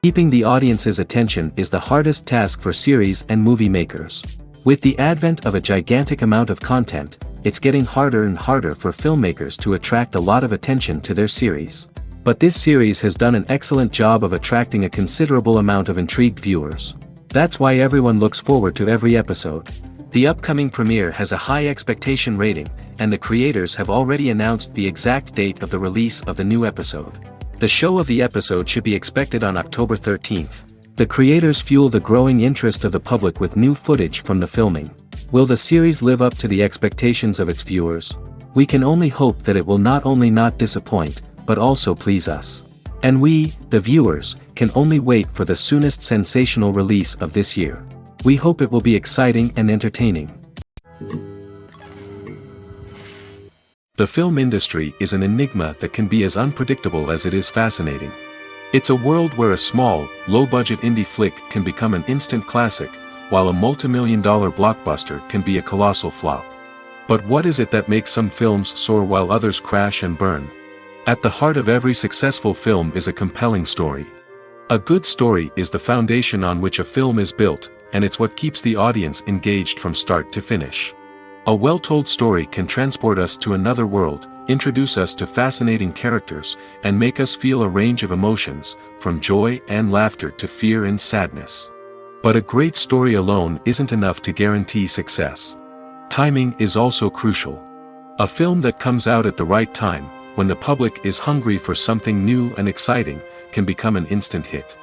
Keeping the audience's attention is the hardest task for series and movie makers. With the advent of a gigantic amount of content, it's getting harder and harder for filmmakers to attract a lot of attention to their series. But this series has done an excellent job of attracting a considerable amount of intrigued viewers. That's why everyone looks forward to every episode. The upcoming premiere has a high expectation rating, and the creators have already announced the exact date of the release of the new episode. The show of the episode should be expected on October 13th. The creators fuel the growing interest of the public with new footage from the filming. Will the series live up to the expectations of its viewers? We can only hope that it will not only not disappoint, but also please us. And we, the viewers, can only wait for the soonest sensational release of this year. We hope it will be exciting and entertaining. The film industry is an enigma that can be as unpredictable as it is fascinating. It's a world where a small, low-budget indie flick can become an instant classic, while a multi-million-dollar blockbuster can be a colossal flop. But what is it that makes some films soar while others crash and burn? At the heart of every successful film is a compelling story. A good story is the foundation on which a film is built, and it's what keeps the audience engaged from start to finish. A well-told story can transport us to another world, introduce us to fascinating characters, and make us feel a range of emotions, from joy and laughter to fear and sadness. But a great story alone isn't enough to guarantee success. Timing is also crucial. A film that comes out at the right time, when the public is hungry for something new and exciting, can become an instant hit.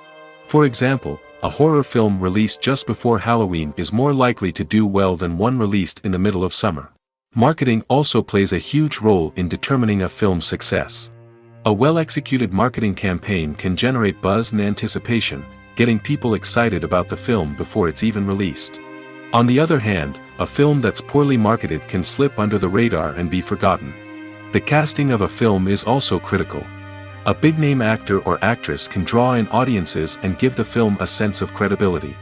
For example, a horror film released just before Halloween is more likely to do well than one released in the middle of summer. Marketing also plays a huge role in determining a film's success. A well-executed marketing campaign can generate buzz and anticipation, getting people excited about the film before it's even released. On the other hand, a film that's poorly marketed can slip under the radar and be forgotten. The casting of a film is also critical. A big-name actor or actress can draw in audiences and give the film a sense of credibility.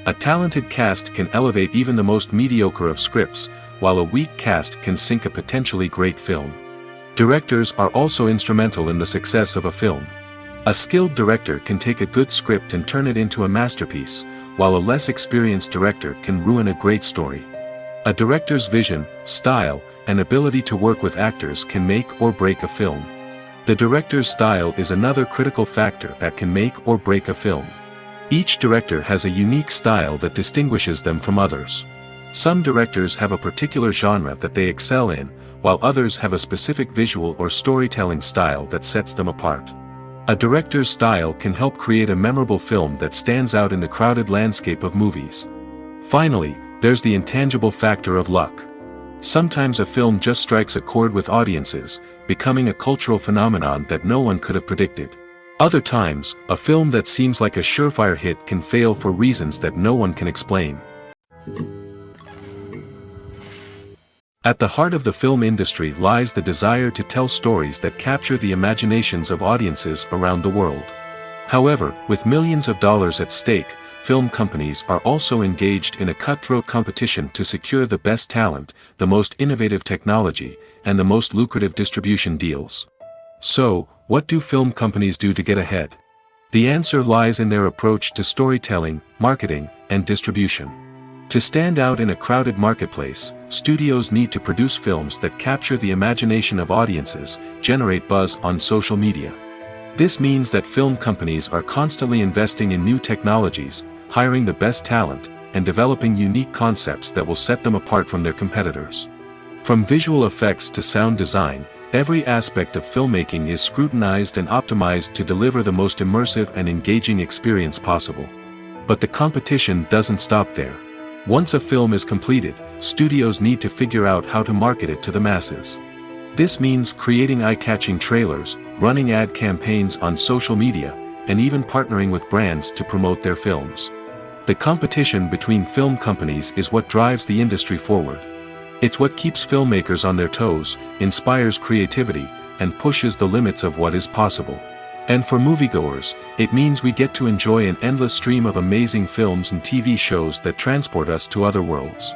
A talented cast can elevate even the most mediocre of scripts, while a weak cast can sink a potentially great film. Directors are also instrumental in the success of a film. A skilled director can take a good script and turn it into a masterpiece, while a less experienced director can ruin a great story. A director's vision, style, and ability to work with actors can make or break a film. The director's style is another critical factor that can make or break a film. Each director has a unique style that distinguishes them from others. Some directors have a particular genre that they excel in, while others have a specific visual or storytelling style that sets them apart. A director's style can help create a memorable film that stands out in the crowded landscape of movies. Finally, there's the intangible factor of luck. Sometimes a film just strikes a chord with audiences, becoming a cultural phenomenon that no one could have predicted. Other times, a film that seems like a surefire hit can fail for reasons that no one can explain. At the heart of the film industry lies the desire to tell stories that capture the imaginations of audiences around the world. However, with millions of dollars at stake, film companies are also engaged in a cutthroat competition to secure the best talent, the most innovative technology, and the most lucrative distribution deals. So, what do film companies do to get ahead? The answer lies in their approach to storytelling, marketing, and distribution. To stand out in a crowded marketplace, studios need to produce films that capture the imagination of audiences, generate buzz on social media. This means that film companies are constantly investing in new technologies, hiring the best talent, and developing unique concepts that will set them apart from their competitors. From visual effects to sound design, every aspect of filmmaking is scrutinized and optimized to deliver the most immersive and engaging experience possible. But the competition doesn't stop there. Once a film is completed, studios need to figure out how to market it to the masses. This means creating eye-catching trailers, running ad campaigns on social media, and even partnering with brands to promote their films. The competition between film companies is what drives the industry forward. It's what keeps filmmakers on their toes, inspires creativity, and pushes the limits of what is possible. And for moviegoers, it means we get to enjoy an endless stream of amazing films and TV shows that transport us to other worlds.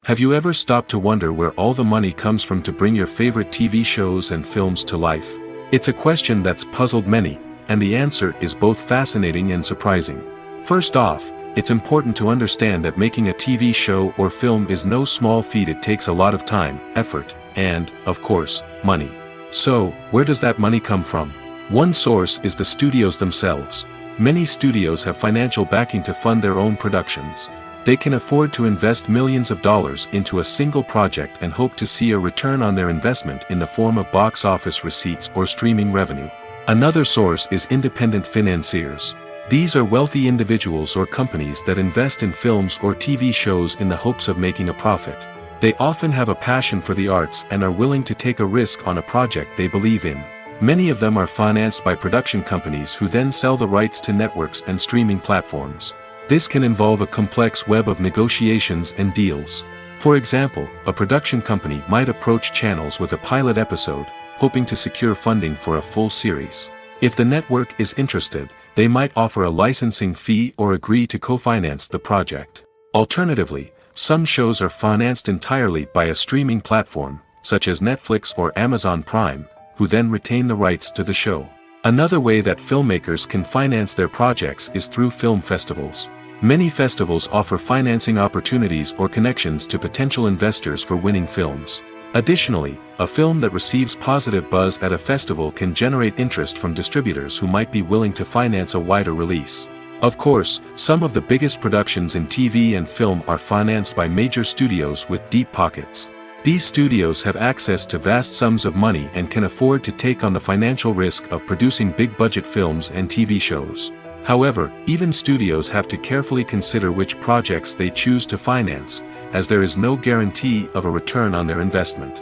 Have you ever stopped to wonder where all the money comes from to bring your favorite TV shows and films to life? It's a question that's puzzled many, and the answer is both fascinating and surprising. First off, it's important to understand that making a TV show or film is no small feat. It takes a lot of time, effort, and, of course, money. So, where does that money come from? One source is the studios themselves. Many studios have financial backing to fund their own productions. They can afford to invest millions of dollars into a single project and hope to see a return on their investment in the form of box office receipts or streaming revenue. Another source is independent financiers. These are wealthy individuals or companies that invest in films or TV shows in the hopes of making a profit. They often have a passion for the arts and are willing to take a risk on a project they believe in. Many of them are financed by production companies who then sell the rights to networks and streaming platforms. This can involve a complex web of negotiations and deals. For example, a production company might approach channels with a pilot episode, hoping to secure funding for a full series. If the network is interested, they might offer a licensing fee or agree to co-finance the project. Alternatively, some shows are financed entirely by a streaming platform, such as Netflix or Amazon Prime, who then retain the rights to the show. Another way that filmmakers can finance their projects is through film festivals. Many festivals offer financing opportunities or connections to potential investors for winning films. Additionally, a film that receives positive buzz at a festival can generate interest from distributors who might be willing to finance a wider release. Of course, some of the biggest productions in TV and film are financed by major studios with deep pockets. These studios have access to vast sums of money and can afford to take on the financial risk of producing big-budget films and TV shows. However, even studios have to carefully consider which projects they choose to finance, as there is no guarantee of a return on their investment.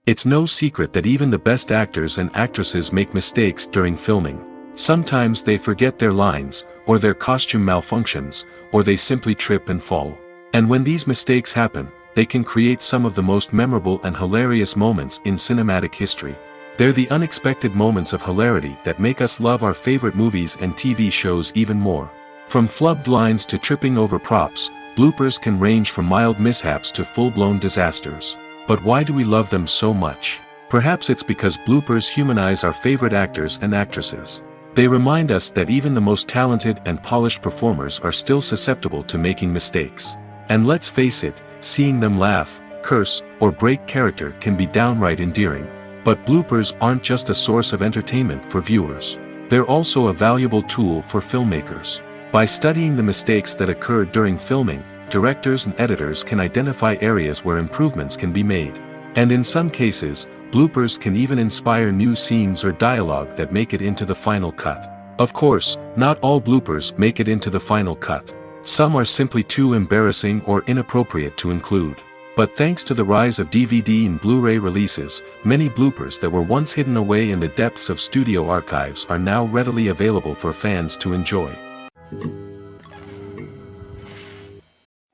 It's no secret that even the best actors and actresses make mistakes during filming. Sometimes they forget their lines, or their costume malfunctions, or they simply trip and fall. And when these mistakes happen, they can create some of the most memorable and hilarious moments in cinematic history. They're the unexpected moments of hilarity that make us love our favorite movies and TV shows even more. From flubbed lines to tripping over props, bloopers can range from mild mishaps to full-blown disasters. But why do we love them so much? Perhaps it's because bloopers humanize our favorite actors and actresses. They remind us that even the most talented and polished performers are still susceptible to making mistakes. And let's face it, seeing them laugh, curse, or break character can be downright endearing. But bloopers aren't just a source of entertainment for viewers. They're also a valuable tool for filmmakers. By studying the mistakes that occur during filming, directors and editors can identify areas where improvements can be made. And in some cases, bloopers can even inspire new scenes or dialogue that make it into the final cut. Of course, not all bloopers make it into the final cut. Some are simply too embarrassing or inappropriate to include. But thanks to the rise of DVD and Blu-ray releases, many bloopers that were once hidden away in the depths of studio archives are now readily available for fans to enjoy.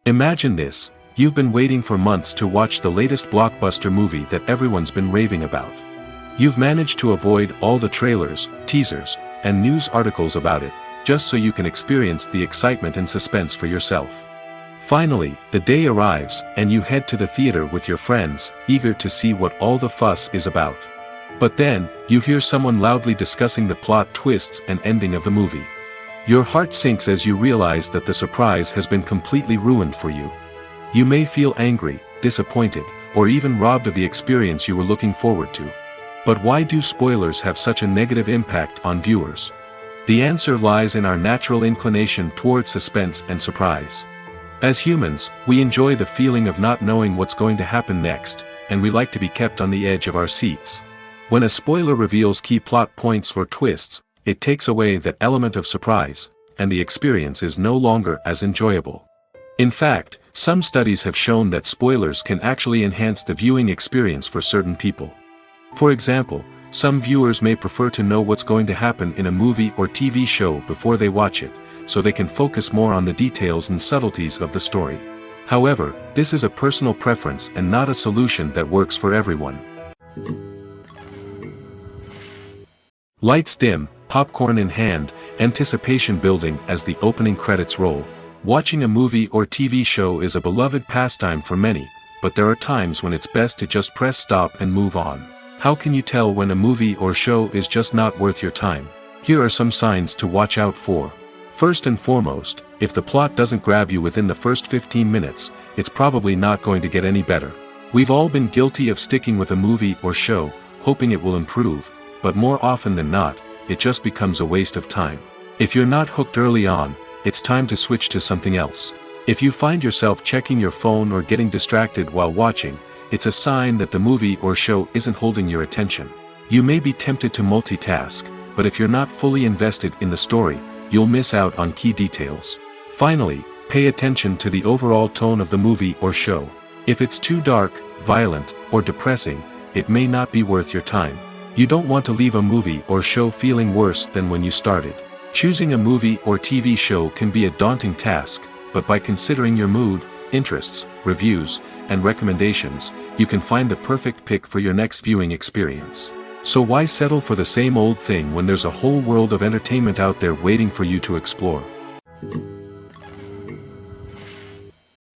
Imagine this: you've been waiting for months to watch the latest blockbuster movie that everyone's been raving about. You've managed to avoid all the trailers, teasers, and news articles about it, just so you can experience the excitement and suspense for yourself. Finally, the day arrives, and you head to the theater with your friends, eager to see what all the fuss is about. But then, you hear someone loudly discussing the plot twists and ending of the movie. Your heart sinks as you realize that the surprise has been completely ruined for you. You may feel angry, disappointed, or even robbed of the experience you were looking forward to. But why do spoilers have such a negative impact on viewers? The answer lies in our natural inclination toward suspense and surprise. As humans, we enjoy the feeling of not knowing what's going to happen next, and we like to be kept on the edge of our seats. When a spoiler reveals key plot points or twists, it takes away that element of surprise, and the experience is no longer as enjoyable. In fact, some studies have shown that spoilers can actually enhance the viewing experience for certain people. For example, some viewers may prefer to know what's going to happen in a movie or TV show before they watch it, so they can focus more on the details and subtleties of the story. However, this is a personal preference and not a solution that works for everyone. Lights dim, popcorn in hand, anticipation building as the opening credits roll. Watching a movie or TV show is a beloved pastime for many, but there are times when it's best to just press stop and move on. How can you tell when a movie or show is just not worth your time? Here are some signs to watch out for. First and foremost, if the plot doesn't grab you within the first 15 minutes, it's probably not going to get any better. We've all been guilty of sticking with a movie or show, hoping it will improve, but more often than not, it just becomes a waste of time. If you're not hooked early on, it's time to switch to something else. If you find yourself checking your phone or getting distracted while watching, it's a sign that the movie or show isn't holding your attention. You may be tempted to multitask, but if you're not fully invested in the story, you'll miss out on key details. Finally, pay attention to the overall tone of the movie or show. If it's too dark, violent, or depressing, it may not be worth your time. You don't want to leave a movie or show feeling worse than when you started. Choosing a movie or TV show can be a daunting task, but by considering your mood, interests, reviews, and recommendations, you can find the perfect pick for your next viewing experience. So why settle for the same old thing when there's a whole world of entertainment out there waiting for you to explore?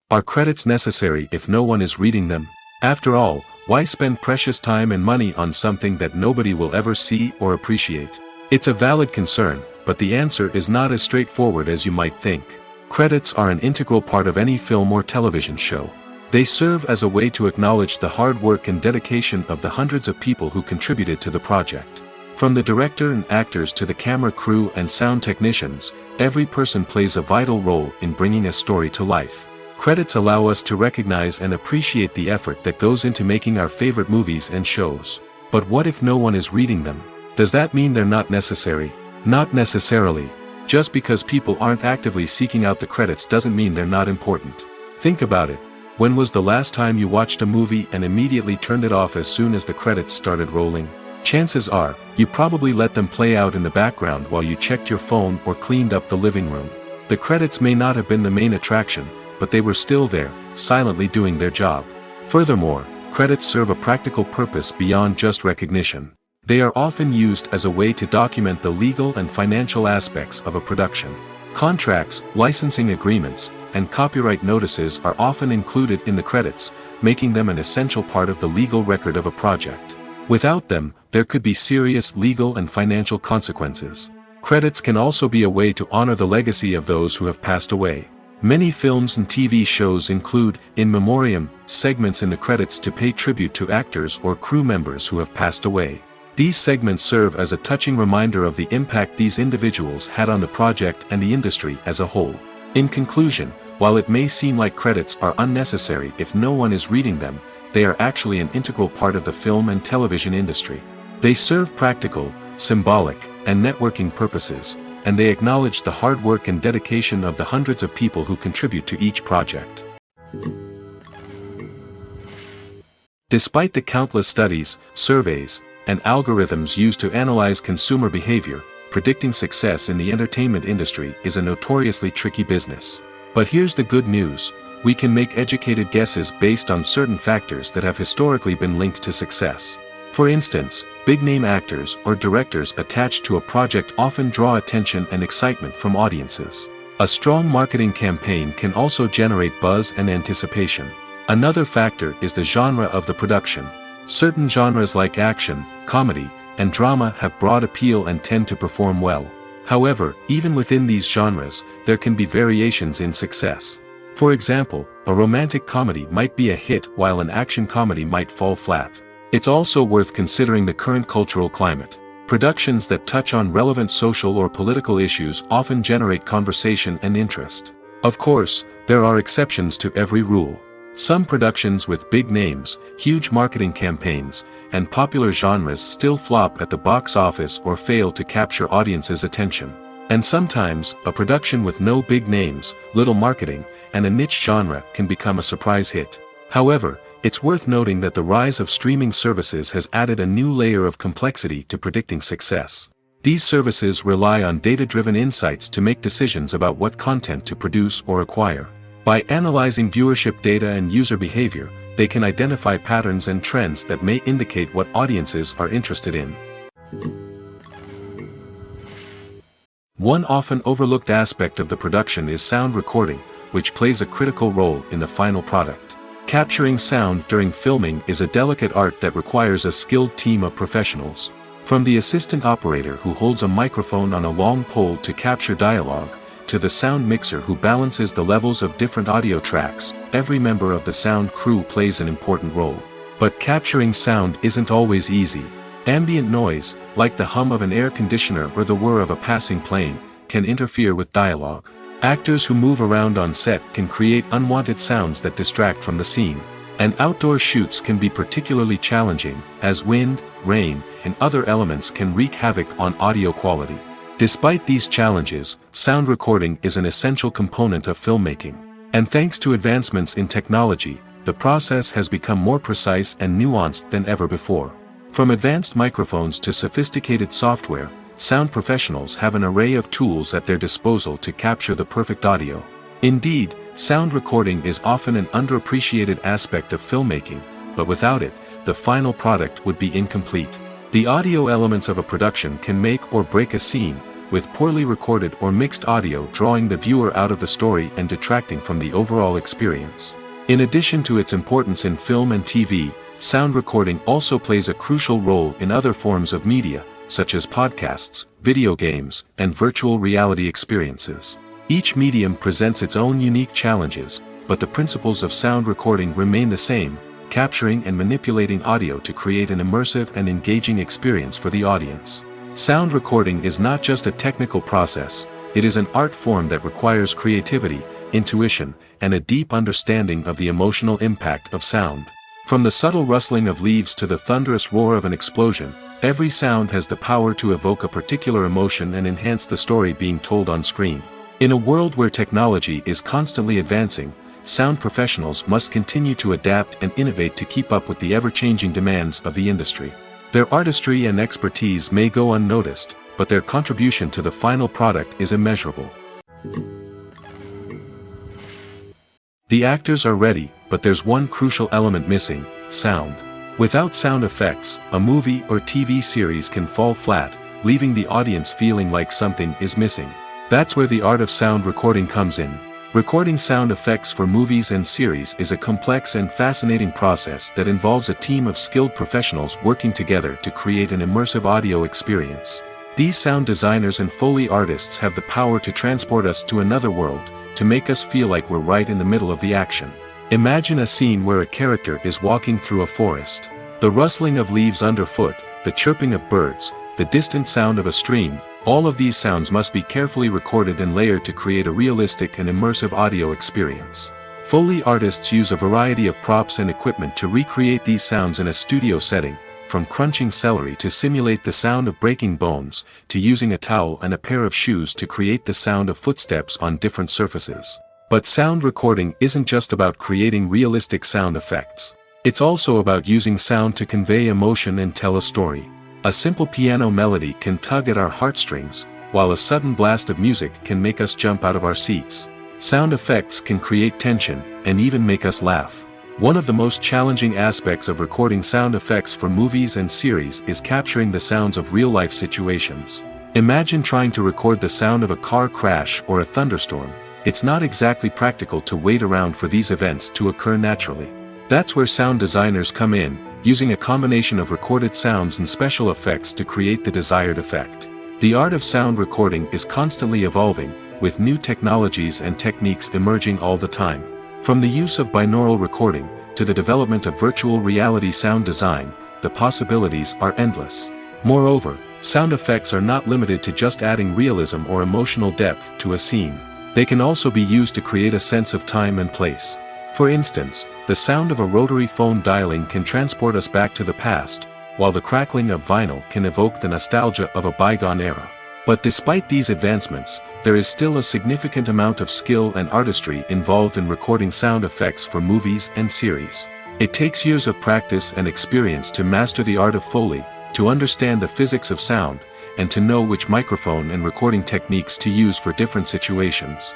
Are credits necessary if no one is reading them? After all, why spend precious time and money on something that nobody will ever see or appreciate? It's a valid concern, but the answer is not as straightforward as you might think. Credits are an integral part of any film or television show. They serve as a way to acknowledge the hard work and dedication of the hundreds of people who contributed to the project. From the director and actors to the camera crew and sound technicians, every person plays a vital role in bringing a story to life. Credits allow us to recognize and appreciate the effort that goes into making our favorite movies and shows. But what if no one is reading them? Does that mean they're not necessary? Not necessarily. Just because people aren't actively seeking out the credits doesn't mean they're not important. Think about it. When was the last time you watched a movie and immediately turned it off as soon as the credits started rolling? Chances are, you probably let them play out in the background while you checked your phone or cleaned up the living room. The credits may not have been the main attraction, but they were still there, silently doing their job. Furthermore, credits serve a practical purpose beyond just recognition. They are often used as a way to document the legal and financial aspects of a production. Contracts, licensing agreements, and copyright notices are often included in the credits, making them an essential part of the legal record of a project. Without them, there could be serious legal and financial consequences. Credits can also be a way to honor the legacy of those who have passed away. Many films and TV shows include, in memoriam, segments in the credits to pay tribute to actors or crew members who have passed away. These segments serve as a touching reminder of the impact these individuals had on the project and the industry as a whole. In conclusion, while it may seem like credits are unnecessary if no one is reading them, they are actually an integral part of the film and television industry. They serve practical, symbolic, and networking purposes, and they acknowledge the hard work and dedication of the hundreds of people who contribute to each project. Despite the countless studies, surveys, and algorithms used to analyze consumer behavior, predicting success in the entertainment industry is a notoriously tricky business. But here's the good news: we can make educated guesses based on certain factors that have historically been linked to success. For instance, big-name actors or directors attached to a project often draw attention and excitement from audiences. A strong marketing campaign can also generate buzz and anticipation. Another factor is the genre of the production. Certain genres like action, comedy, and drama have broad appeal and tend to perform well. However, even within these genres, there can be variations in success. For example, a romantic comedy might be a hit while an action comedy might fall flat. It's also worth considering the current cultural climate. Productions that touch on relevant social or political issues often generate conversation and interest. Of course, there are exceptions to every rule. Some productions with big names, huge marketing campaigns, and popular genres still flop at the box office or fail to capture audiences' attention. And sometimes, a production with no big names, little marketing, and a niche genre can become a surprise hit. However, it's worth noting that the rise of streaming services has added a new layer of complexity to predicting success. These services rely on data-driven insights to make decisions about what content to produce or acquire. By analyzing viewership data and user behavior, they can identify patterns and trends that may indicate what audiences are interested in. One often overlooked aspect of the production is sound recording, which plays a critical role in the final product. Capturing sound during filming is a delicate art that requires a skilled team of professionals. From the assistant operator who holds a microphone on a long pole to capture dialogue, to the sound mixer who balances the levels of different audio tracks, every member of the sound crew plays an important role. But capturing sound isn't always easy. Ambient noise, like the hum of an air conditioner or the whir of a passing plane, can interfere with dialogue. Actors who move around on set can create unwanted sounds that distract from the scene. And outdoor shoots can be particularly challenging, as wind, rain, and other elements can wreak havoc on audio quality. Despite these challenges, sound recording is an essential component of filmmaking. And thanks to advancements in technology, the process has become more precise and nuanced than ever before. From advanced microphones to sophisticated software, sound professionals have an array of tools at their disposal to capture the perfect audio. Indeed, sound recording is often an underappreciated aspect of filmmaking, but without it, the final product would be incomplete. The audio elements of a production can make or break a scene, with poorly recorded or mixed audio drawing the viewer out of the story and detracting from the overall experience. In addition to its importance in film and TV, sound recording also plays a crucial role in other forms of media, such as podcasts, video games, and virtual reality experiences. Each medium presents its own unique challenges, but the principles of sound recording remain the same, capturing and manipulating audio to create an immersive and engaging experience for the audience. Sound recording is not just a technical process, it is an art form that requires creativity, intuition, and a deep understanding of the emotional impact of sound. From the subtle rustling of leaves to the thunderous roar of an explosion, every sound has the power to evoke a particular emotion and enhance the story being told on screen. In a world where technology is constantly advancing, sound professionals must continue to adapt and innovate to keep up with the ever-changing demands of the industry. Their artistry and expertise may go unnoticed, but their contribution to the final product is immeasurable. The actors are ready, but there's one crucial element missing: sound. Without sound effects, a movie or TV series can fall flat, leaving the audience feeling like something is missing. That's where the art of sound recording comes in. Recording sound effects for movies and series is a complex and fascinating process that involves a team of skilled professionals working together to create an immersive audio experience. These sound designers and Foley artists have the power to transport us to another world, to make us feel like we're right in the middle of the action. Imagine a scene where a character is walking through a forest. The rustling of leaves underfoot, the chirping of birds, the distant sound of a stream, all of these sounds must be carefully recorded and layered to create a realistic and immersive audio experience. Foley artists use a variety of props and equipment to recreate these sounds in a studio setting, from crunching celery to simulate the sound of breaking bones, to using a towel and a pair of shoes to create the sound of footsteps on different surfaces. But sound recording isn't just about creating realistic sound effects. It's also about using sound to convey emotion and tell a story. A simple piano melody can tug at our heartstrings, while a sudden blast of music can make us jump out of our seats. Sound effects can create tension, and even make us laugh. One of the most challenging aspects of recording sound effects for movies and series is capturing the sounds of real-life situations. Imagine trying to record the sound of a car crash or a thunderstorm. It's not exactly practical to wait around for these events to occur naturally. That's where sound designers come in, using a combination of recorded sounds and special effects to create the desired effect. The art of sound recording is constantly evolving, with new technologies and techniques emerging all the time. From the use of binaural recording, to the development of virtual reality sound design, the possibilities are endless. Moreover, sound effects are not limited to just adding realism or emotional depth to a scene. They can also be used to create a sense of time and place. For instance, the sound of a rotary phone dialing can transport us back to the past, while the crackling of vinyl can evoke the nostalgia of a bygone era. But despite these advancements, there is still a significant amount of skill and artistry involved in recording sound effects for movies and series. It takes years of practice and experience to master the art of Foley, to understand the physics of sound, and to know which microphone and recording techniques to use for different situations.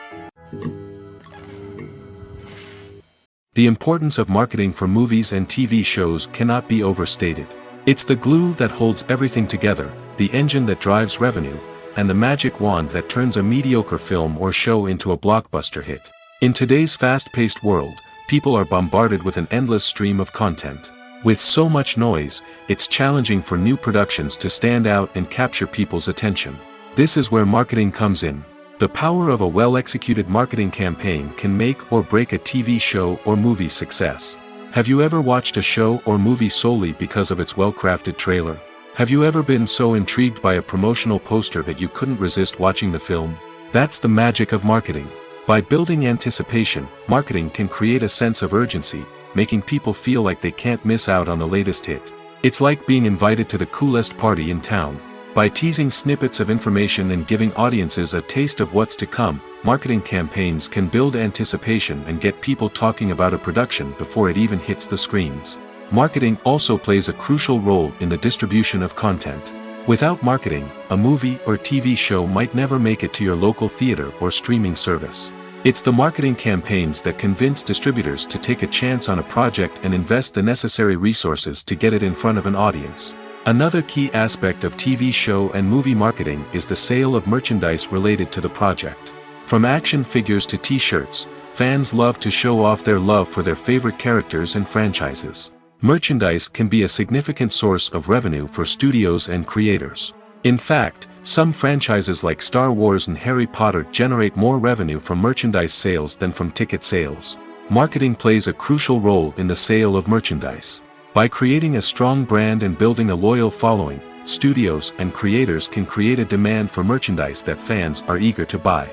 The importance of marketing for movies and TV shows cannot be overstated. It's the glue that holds everything together, the engine that drives revenue, and the magic wand that turns a mediocre film or show into a blockbuster hit. In today's fast-paced world, people are bombarded with an endless stream of content. With so much noise, it's challenging for new productions to stand out and capture people's attention. This is where marketing comes in. The power of a well-executed marketing campaign can make or break a TV show or movie's success. Have you ever watched a show or movie solely because of its well-crafted trailer? Have you ever been so intrigued by a promotional poster that you couldn't resist watching the film? That's the magic of marketing. By building anticipation, marketing can create a sense of urgency, making people feel like they can't miss out on the latest hit. It's like being invited to the coolest party in town. By teasing snippets of information and giving audiences a taste of what's to come, marketing campaigns can build anticipation and get people talking about a production before it even hits the screens. Marketing also plays a crucial role in the distribution of content. Without marketing, a movie or TV show might never make it to your local theater or streaming service. It's the marketing campaigns that convince distributors to take a chance on a project and invest the necessary resources to get it in front of an audience. Another key aspect of TV show and movie marketing is the sale of merchandise related to the project. From action figures to t-shirts, fans love to show off their love for their favorite characters and franchises. Merchandise can be a significant source of revenue for studios and creators. In fact, some franchises like Star Wars and Harry Potter generate more revenue from merchandise sales than from ticket sales. Marketing plays a crucial role in the sale of merchandise. By creating a strong brand and building a loyal following, studios and creators can create a demand for merchandise that fans are eager to buy.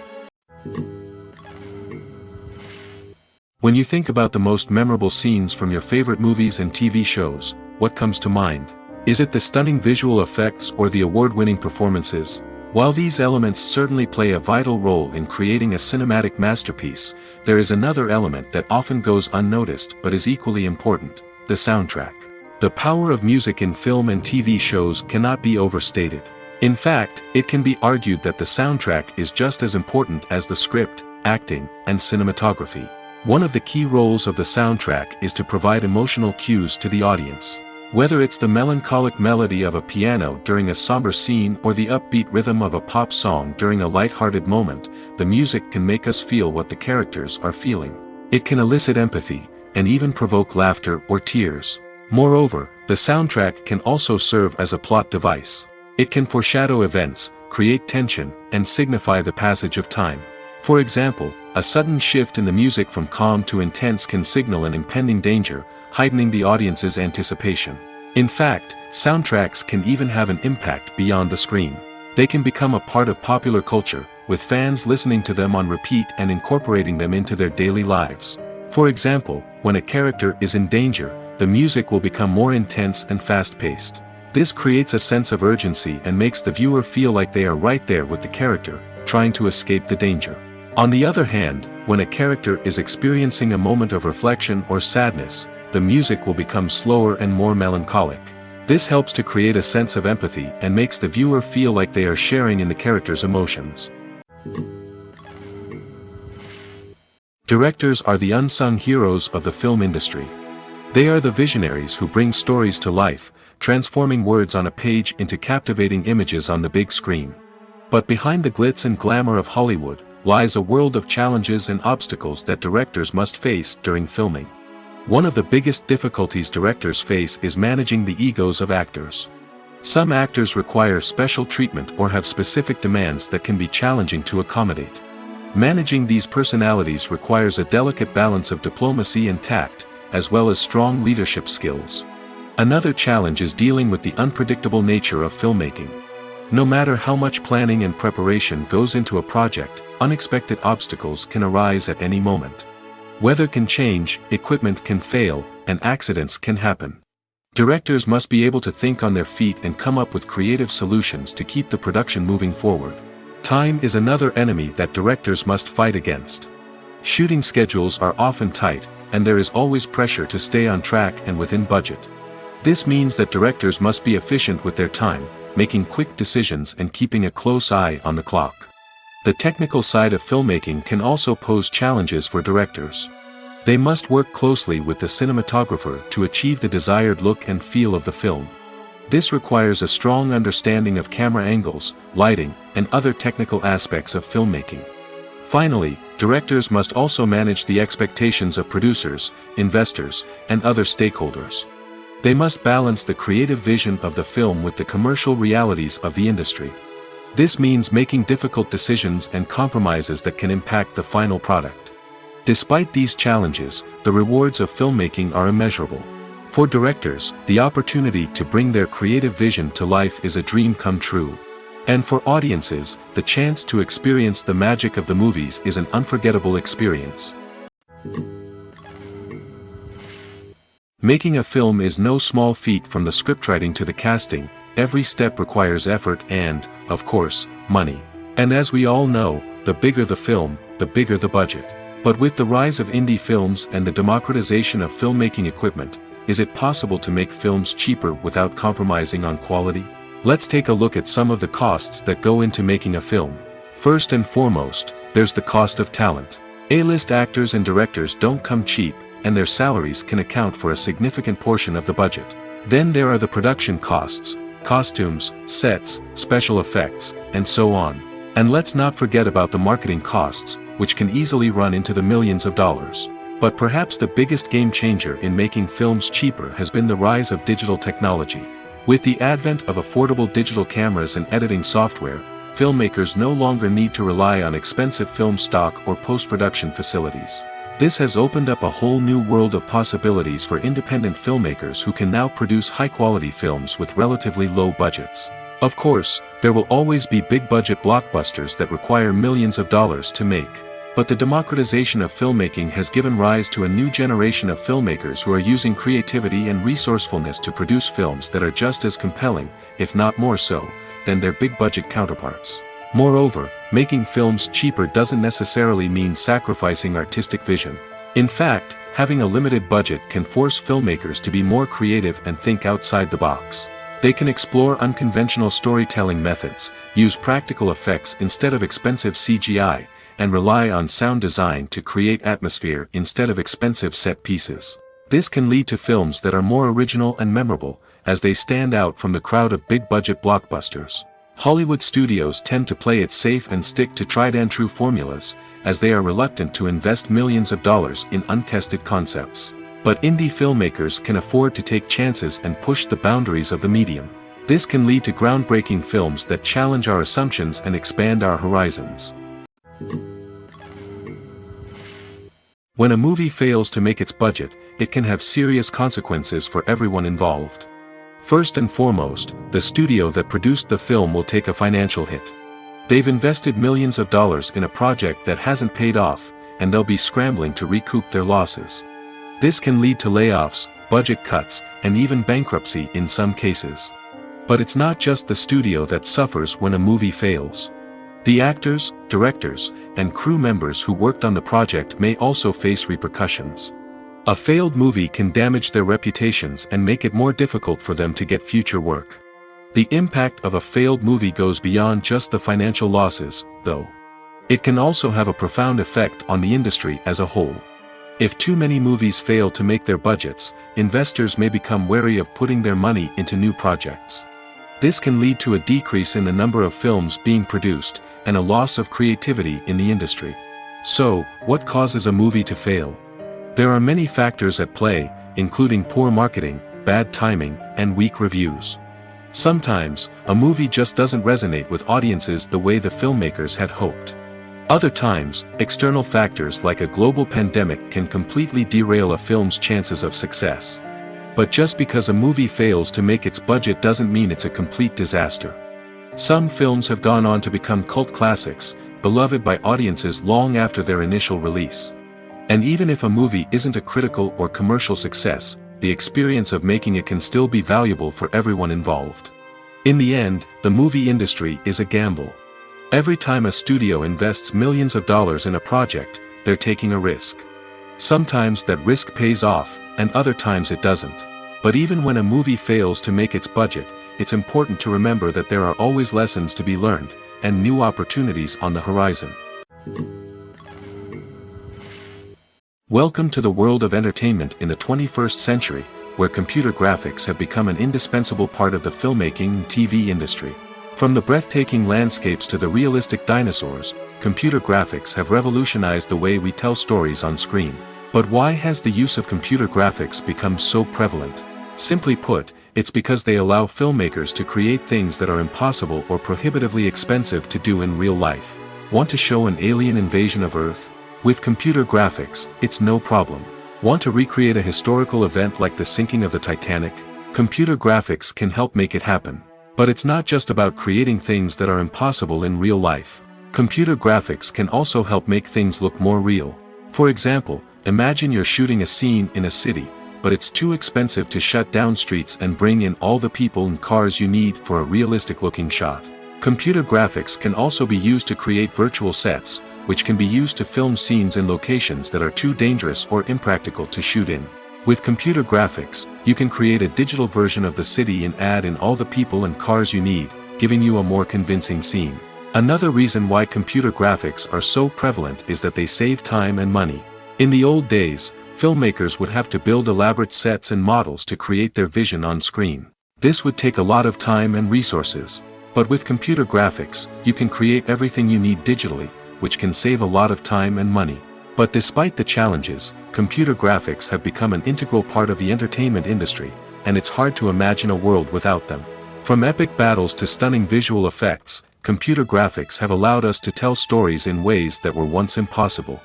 When you think about the most memorable scenes from your favorite movies and TV shows, what comes to mind? Is it the stunning visual effects or the award-winning performances? While these elements certainly play a vital role in creating a cinematic masterpiece, there is another element that often goes unnoticed but is equally important: the soundtrack. The power of music in film and TV shows cannot be overstated. In fact, it can be argued that the soundtrack is just as important as the script, acting, and cinematography. One of the key roles of the soundtrack is to provide emotional cues to the audience. Whether it's the melancholic melody of a piano during a somber scene or the upbeat rhythm of a pop song during a light-hearted moment, the music can make us feel what the characters are feeling. It can elicit empathy, and even provoke laughter or tears. Moreover, the soundtrack can also serve as a plot device. It can foreshadow events, create tension, and signify the passage of time. For example, a sudden shift in the music from calm to intense can signal an impending danger, heightening the audience's anticipation. In fact, soundtracks can even have an impact beyond the screen. They can become a part of popular culture, with fans listening to them on repeat and incorporating them into their daily lives. For example, when a character is in danger, the music will become more intense and fast-paced. This creates a sense of urgency and makes the viewer feel like they are right there with the character, trying to escape the danger. On the other hand, when a character is experiencing a moment of reflection or sadness, the music will become slower and more melancholic. This helps to create a sense of empathy and makes the viewer feel like they are sharing in the character's emotions. Directors are the unsung heroes of the film industry. They are the visionaries who bring stories to life, transforming words on a page into captivating images on the big screen. But behind the glitz and glamour of Hollywood lies a world of challenges and obstacles that directors must face during filming. One of the biggest difficulties directors face is managing the egos of actors. Some actors require special treatment or have specific demands that can be challenging to accommodate. Managing these personalities requires a delicate balance of diplomacy and tact, as well as strong leadership skills. Another challenge is dealing with the unpredictable nature of filmmaking. No matter how much planning and preparation goes into a project, unexpected obstacles can arise at any moment. Weather can change, equipment can fail, and accidents can happen. Directors must be able to think on their feet and come up with creative solutions to keep the production moving forward. Time is another enemy that directors must fight against. Shooting schedules are often tight, and there is always pressure to stay on track and within budget. This means that directors must be efficient with their time, making quick decisions and keeping a close eye on the clock. The technical side of filmmaking can also pose challenges for directors. They must work closely with the cinematographer to achieve the desired look and feel of the film. This requires a strong understanding of camera angles, lighting, and other technical aspects of filmmaking. Finally, directors must also manage the expectations of producers, investors, and other stakeholders. They must balance the creative vision of the film with the commercial realities of the industry. This means making difficult decisions and compromises that can impact the final product. Despite these challenges, the rewards of filmmaking are immeasurable. For directors, the opportunity to bring their creative vision to life is a dream come true. And for audiences, the chance to experience the magic of the movies is an unforgettable experience. Making a film is no small feat. From the scriptwriting to the casting, every step requires effort and, of course, money. And as we all know, the bigger the film, the bigger the budget. But with the rise of indie films and the democratization of filmmaking equipment, is it possible to make films cheaper without compromising on quality? Let's take a look at some of the costs that go into making a film. First and foremost, there's the cost of talent. A-list actors and directors don't come cheap, and their salaries can account for a significant portion of the budget. Then there are the production costs, costumes, sets, special effects, and so on. And let's not forget about the marketing costs, which can easily run into the millions of dollars. But perhaps the biggest game changer in making films cheaper has been the rise of digital technology. With the advent of affordable digital cameras and editing software, filmmakers no longer need to rely on expensive film stock or post-production facilities. This has opened up a whole new world of possibilities for independent filmmakers who can now produce high-quality films with relatively low budgets. Of course, there will always be big-budget blockbusters that require millions of dollars to make. But the democratization of filmmaking has given rise to a new generation of filmmakers who are using creativity and resourcefulness to produce films that are just as compelling, if not more so, than their big-budget counterparts. Moreover, making films cheaper doesn't necessarily mean sacrificing artistic vision. In fact, having a limited budget can force filmmakers to be more creative and think outside the box. They can explore unconventional storytelling methods, use practical effects instead of expensive CGI, and rely on sound design to create atmosphere instead of expensive set pieces. This can lead to films that are more original and memorable, as they stand out from the crowd of big-budget blockbusters. Hollywood studios tend to play it safe and stick to tried-and-true formulas, as they are reluctant to invest millions of dollars in untested concepts. But indie filmmakers can afford to take chances and push the boundaries of the medium. This can lead to groundbreaking films that challenge our assumptions and expand our horizons. When a movie fails to make its budget, it can have serious consequences for everyone involved. First and foremost, the studio that produced the film will take a financial hit. They've invested millions of dollars in a project that hasn't paid off, and they'll be scrambling to recoup their losses. This can lead to layoffs, budget cuts, and even bankruptcy in some cases. But it's not just the studio that suffers when a movie fails. The actors, directors, and crew members who worked on the project may also face repercussions. A failed movie can damage their reputations and make it more difficult for them to get future work. The impact of a failed movie goes beyond just the financial losses, though. It can also have a profound effect on the industry as a whole. If too many movies fail to make their budgets, investors may become wary of putting their money into new projects. This can lead to a decrease in the number of films being produced, and a loss of creativity in the industry. So, what causes a movie to fail? There are many factors at play, including poor marketing, bad timing, and weak reviews. Sometimes, a movie just doesn't resonate with audiences the way the filmmakers had hoped. Other times, external factors like a global pandemic can completely derail a film's chances of success. But just because a movie fails to make its budget doesn't mean it's a complete disaster. Some films have gone on to become cult classics, beloved by audiences long after their initial release. And even if a movie isn't a critical or commercial success, the experience of making it can still be valuable for everyone involved. In the end, the movie industry is a gamble. Every time a studio invests millions of dollars in a project, they're taking a risk. Sometimes that risk pays off, and other times it doesn't. But even when a movie fails to make its budget, it's important to remember that there are always lessons to be learned, and new opportunities on the horizon. Welcome to the world of entertainment in the 21st century, where computer graphics have become an indispensable part of the filmmaking and TV industry. From the breathtaking landscapes to the realistic dinosaurs, computer graphics have revolutionized the way we tell stories on screen. But why has the use of computer graphics become so prevalent? Simply put, it's because they allow filmmakers to create things that are impossible or prohibitively expensive to do in real life. Want to show an alien invasion of Earth? With computer graphics, it's no problem. Want to recreate a historical event like the sinking of the Titanic? Computer graphics can help make it happen. But it's not just about creating things that are impossible in real life. Computer graphics can also help make things look more real. For example, imagine you're shooting a scene in a city, but it's too expensive to shut down streets and bring in all the people and cars you need for a realistic-looking shot. Computer graphics can also be used to create virtual sets, which can be used to film scenes in locations that are too dangerous or impractical to shoot in. With computer graphics, you can create a digital version of the city and add in all the people and cars you need, giving you a more convincing scene. Another reason why computer graphics are so prevalent is that they save time and money. In the old days, filmmakers would have to build elaborate sets and models to create their vision on screen. This would take a lot of time and resources. But with computer graphics, you can create everything you need digitally, which can save a lot of time and money. But despite the challenges, computer graphics have become an integral part of the entertainment industry, and it's hard to imagine a world without them. From epic battles to stunning visual effects, computer graphics have allowed us to tell stories in ways that were once impossible.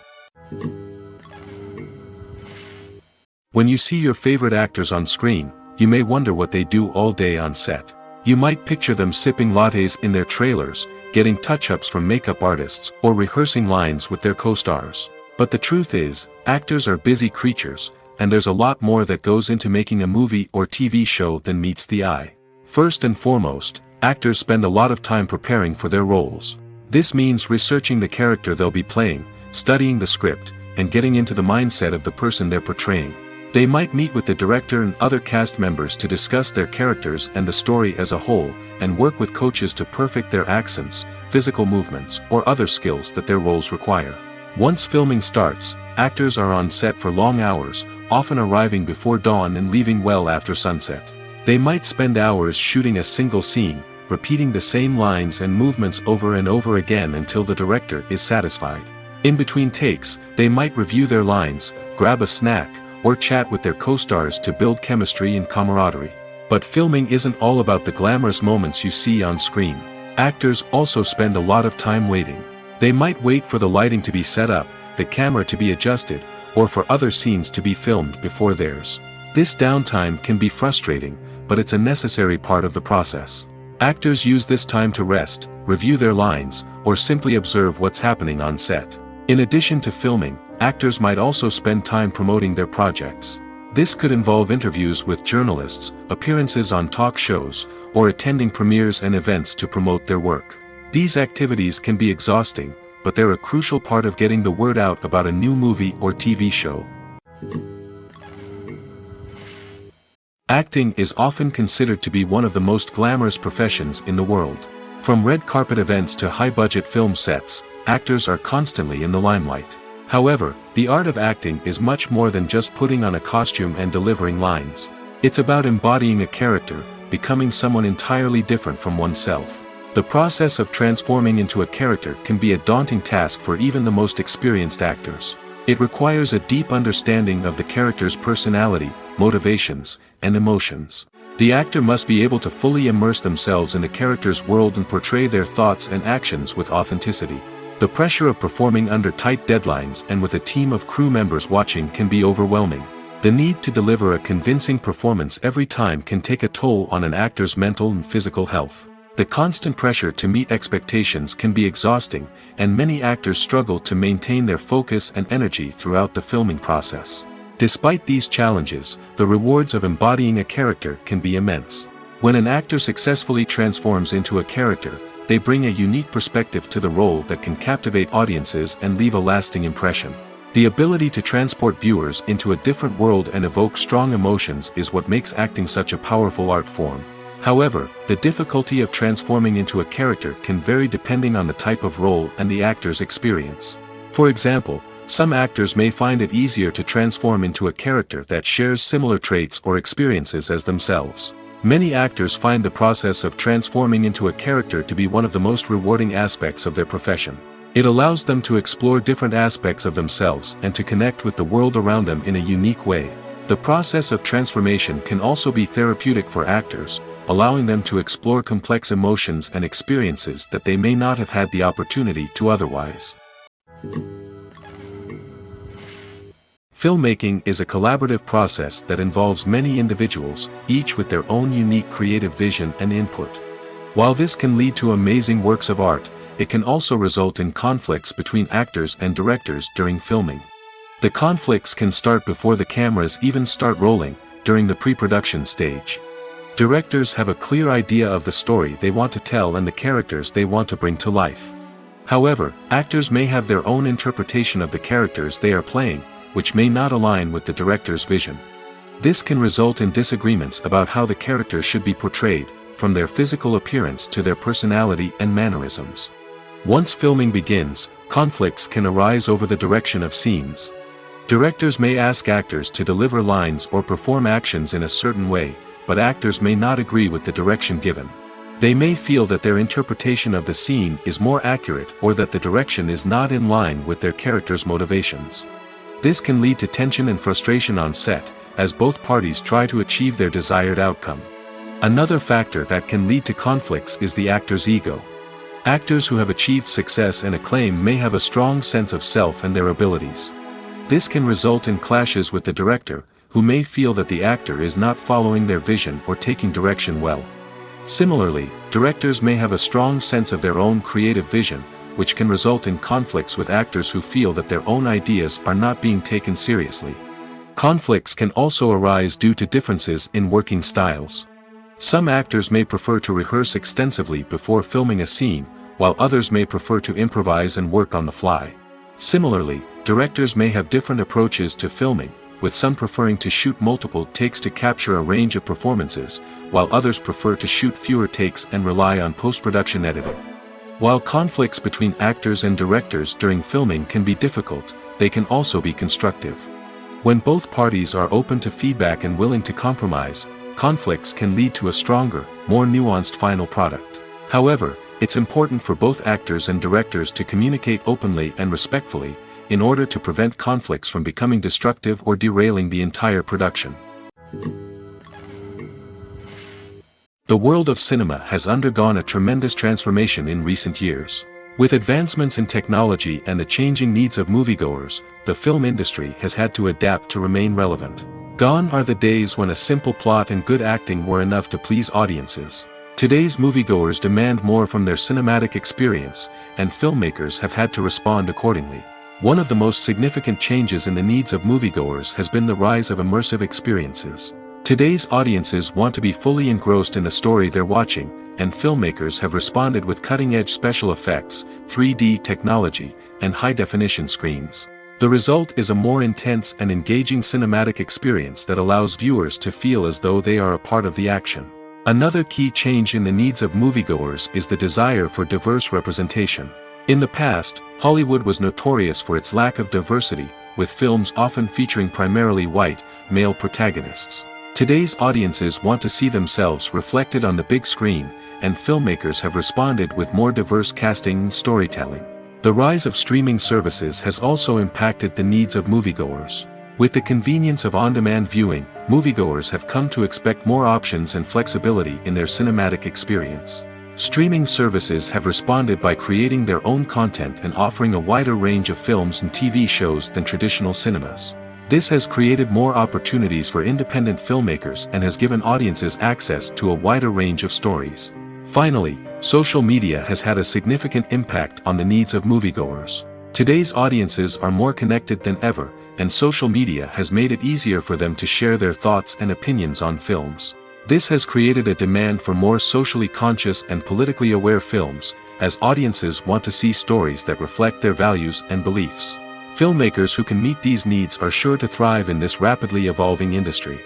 When you see your favorite actors on screen, you may wonder what they do all day on set. You might picture them sipping lattes in their trailers, getting touch-ups from makeup artists, or rehearsing lines with their co-stars. But the truth is, actors are busy creatures, and there's a lot more that goes into making a movie or TV show than meets the eye. First and foremost, actors spend a lot of time preparing for their roles. This means researching the character they'll be playing, studying the script, and getting into the mindset of the person they're portraying. They might meet with the director and other cast members to discuss their characters and the story as a whole, and work with coaches to perfect their accents, physical movements, or other skills that their roles require. Once filming starts, actors are on set for long hours, often arriving before dawn and leaving well after sunset. They might spend hours shooting a single scene, repeating the same lines and movements over and over again until the director is satisfied. In between takes, they might review their lines, grab a snack, or chat with their co-stars to build chemistry and camaraderie. But filming isn't all about the glamorous moments you see on screen. Actors also spend a lot of time waiting. They might wait for the lighting to be set up, the camera to be adjusted, or for other scenes to be filmed before theirs. This downtime can be frustrating, but it's a necessary part of the process. Actors use this time to rest, review their lines, or simply observe what's happening on set. In addition to filming, actors might also spend time promoting their projects. This could involve interviews with journalists, appearances on talk shows, or attending premieres and events to promote their work. These activities can be exhausting, but they're a crucial part of getting the word out about a new movie or TV show. Acting is often considered to be one of the most glamorous professions in the world. From red carpet events to high-budget film sets, actors are constantly in the limelight. However, the art of acting is much more than just putting on a costume and delivering lines. It's about embodying a character, becoming someone entirely different from oneself. The process of transforming into a character can be a daunting task for even the most experienced actors. It requires a deep understanding of the character's personality, motivations, and emotions. The actor must be able to fully immerse themselves in the character's world and portray their thoughts and actions with authenticity. The pressure of performing under tight deadlines and with a team of crew members watching can be overwhelming. The need to deliver a convincing performance every time can take a toll on an actor's mental and physical health. The constant pressure to meet expectations can be exhausting, and many actors struggle to maintain their focus and energy throughout the filming process. Despite these challenges, the rewards of embodying a character can be immense. When an actor successfully transforms into a character, they bring a unique perspective to the role that can captivate audiences and leave a lasting impression. The ability to transport viewers into a different world and evoke strong emotions is what makes acting such a powerful art form. However, the difficulty of transforming into a character can vary depending on the type of role and the actor's experience. For example, some actors may find it easier to transform into a character that shares similar traits or experiences as themselves. Many actors find the process of transforming into a character to be one of the most rewarding aspects of their profession. It allows them to explore different aspects of themselves and to connect with the world around them in a unique way. The process of transformation can also be therapeutic for actors, allowing them to explore complex emotions and experiences that they may not have had the opportunity to otherwise. Filmmaking is a collaborative process that involves many individuals, each with their own unique creative vision and input. While this can lead to amazing works of art, it can also result in conflicts between actors and directors during filming. The conflicts can start before the cameras even start rolling, during the pre-production stage. Directors have a clear idea of the story they want to tell and the characters they want to bring to life. However, actors may have their own interpretation of the characters they are playing, which may not align with the director's vision. This can result in disagreements about how the characters should be portrayed, from their physical appearance to their personality and mannerisms. Once filming begins, conflicts can arise over the direction of scenes. Directors may ask actors to deliver lines or perform actions in a certain way, but actors may not agree with the direction given. They may feel that their interpretation of the scene is more accurate or that the direction is not in line with their character's motivations. This can lead to tension and frustration on set, as both parties try to achieve their desired outcome. Another factor that can lead to conflicts is the actor's ego. Actors who have achieved success and acclaim may have a strong sense of self and their abilities. This can result in clashes with the director, who may feel that the actor is not following their vision or taking direction well. Similarly, directors may have a strong sense of their own creative vision, which can result in conflicts with actors who feel that their own ideas are not being taken seriously. Conflicts can also arise due to differences in working styles. Some actors may prefer to rehearse extensively before filming a scene, while others may prefer to improvise and work on the fly. Similarly, directors may have different approaches to filming, with some preferring to shoot multiple takes to capture a range of performances, while others prefer to shoot fewer takes and rely on post-production editing. While conflicts between actors and directors during filming can be difficult, they can also be constructive. When both parties are open to feedback and willing to compromise, conflicts can lead to a stronger, more nuanced final product. However, it's important for both actors and directors to communicate openly and respectfully, in order to prevent conflicts from becoming destructive or derailing the entire production. The world of cinema has undergone a tremendous transformation in recent years. With advancements in technology and the changing needs of moviegoers, the film industry has had to adapt to remain relevant. Gone are the days when a simple plot and good acting were enough to please audiences. Today's moviegoers demand more from their cinematic experience, and filmmakers have had to respond accordingly. One of the most significant changes in the needs of moviegoers has been the rise of immersive experiences. Today's audiences want to be fully engrossed in the story they're watching, and filmmakers have responded with cutting-edge special effects, 3D technology, and high-definition screens. The result is a more intense and engaging cinematic experience that allows viewers to feel as though they are a part of the action. Another key change in the needs of moviegoers is the desire for diverse representation. In the past, Hollywood was notorious for its lack of diversity, with films often featuring primarily white, male protagonists. Today's audiences want to see themselves reflected on the big screen, and filmmakers have responded with more diverse casting and storytelling. The rise of streaming services has also impacted the needs of moviegoers. With the convenience of on-demand viewing, moviegoers have come to expect more options and flexibility in their cinematic experience. Streaming services have responded by creating their own content and offering a wider range of films and TV shows than traditional cinemas. This has created more opportunities for independent filmmakers and has given audiences access to a wider range of stories. Finally, social media has had a significant impact on the needs of moviegoers. Today's audiences are more connected than ever, and social media has made it easier for them to share their thoughts and opinions on films. This has created a demand for more socially conscious and politically aware films, as audiences want to see stories that reflect their values and beliefs. Filmmakers who can meet these needs are sure to thrive in this rapidly evolving industry.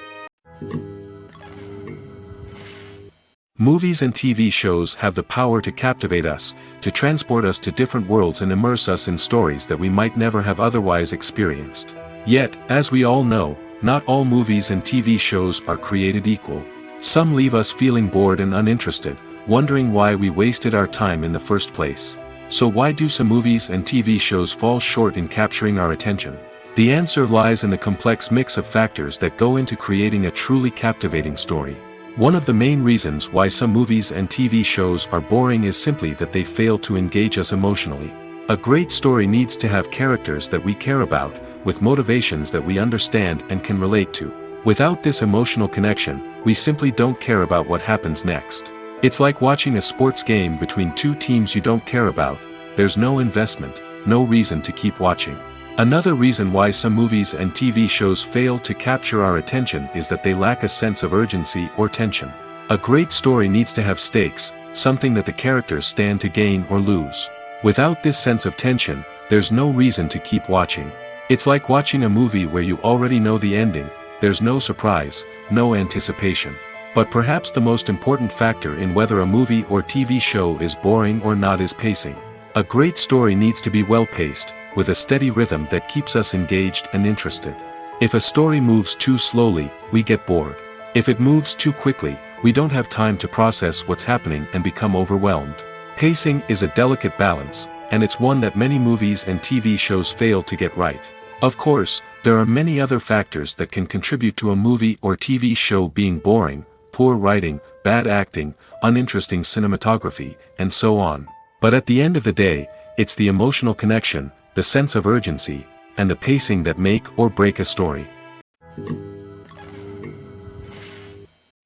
Movies and TV shows have the power to captivate us, to transport us to different worlds and immerse us in stories that we might never have otherwise experienced. Yet, as we all know, not all movies and TV shows are created equal. Some leave us feeling bored and uninterested, wondering why we wasted our time in the first place. So why do some movies and TV shows fall short in capturing our attention? The answer lies in the complex mix of factors that go into creating a truly captivating story. One of the main reasons why some movies and TV shows are boring is simply that they fail to engage us emotionally. A great story needs to have characters that we care about, with motivations that we understand and can relate to. Without this emotional connection, we simply don't care about what happens next. It's like watching a sports game between two teams you don't care about. There's no investment, no reason to keep watching. Another reason why some movies and TV shows fail to capture our attention is that they lack a sense of urgency or tension. A great story needs to have stakes, something that the characters stand to gain or lose. Without this sense of tension, there's no reason to keep watching. It's like watching a movie where you already know the ending. There's no surprise, no anticipation. But perhaps the most important factor in whether a movie or TV show is boring or not is pacing. A great story needs to be well-paced, with a steady rhythm that keeps us engaged and interested. If a story moves too slowly, we get bored. If it moves too quickly, we don't have time to process what's happening and become overwhelmed. Pacing is a delicate balance, and it's one that many movies and TV shows fail to get right. Of course, there are many other factors that can contribute to a movie or TV show being boring: poor writing, bad acting, uninteresting cinematography, and so on. But at the end of the day, it's the emotional connection, the sense of urgency, and the pacing that make or break a story.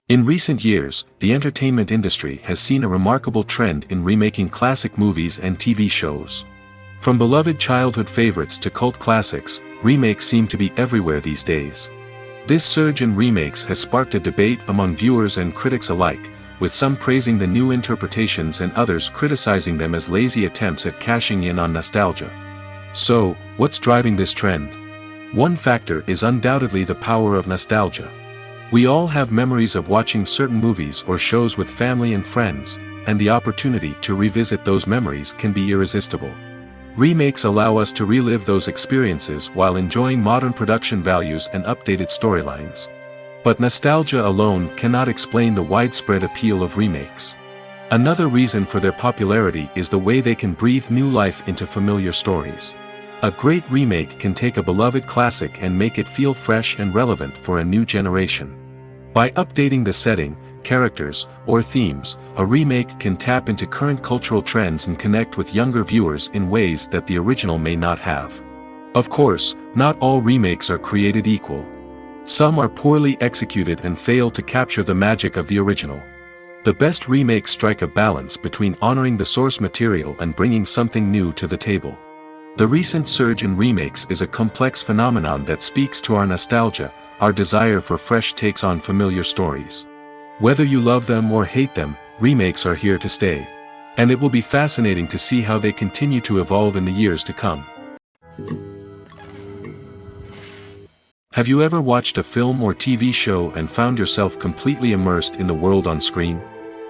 In recent years, the entertainment industry has seen a remarkable trend in remaking classic movies and TV shows. From beloved childhood favorites to cult classics, remakes seem to be everywhere these days. This surge in remakes has sparked a debate among viewers and critics alike, with some praising the new interpretations and others criticizing them as lazy attempts at cashing in on nostalgia. So, what's driving this trend? One factor is undoubtedly the power of nostalgia. We all have memories of watching certain movies or shows with family and friends, and the opportunity to revisit those memories can be irresistible. Remakes allow us to relive those experiences while enjoying modern production values and updated storylines. But nostalgia alone cannot explain the widespread appeal of remakes. Another reason for their popularity is the way they can breathe new life into familiar stories. A great remake can take a beloved classic and make it feel fresh and relevant for a new generation. By updating the setting, characters, or themes, a remake can tap into current cultural trends and connect with younger viewers in ways that the original may not have. Of course, not all remakes are created equal. Some are poorly executed and fail to capture the magic of the original. The best remakes strike a balance between honoring the source material and bringing something new to the table. The recent surge in remakes is a complex phenomenon that speaks to our nostalgia, our desire for fresh takes on familiar stories. Whether you love them or hate them, remakes are here to stay. And it will be fascinating to see how they continue to evolve in the years to come. Have you ever watched a film or TV show and found yourself completely immersed in the world on screen?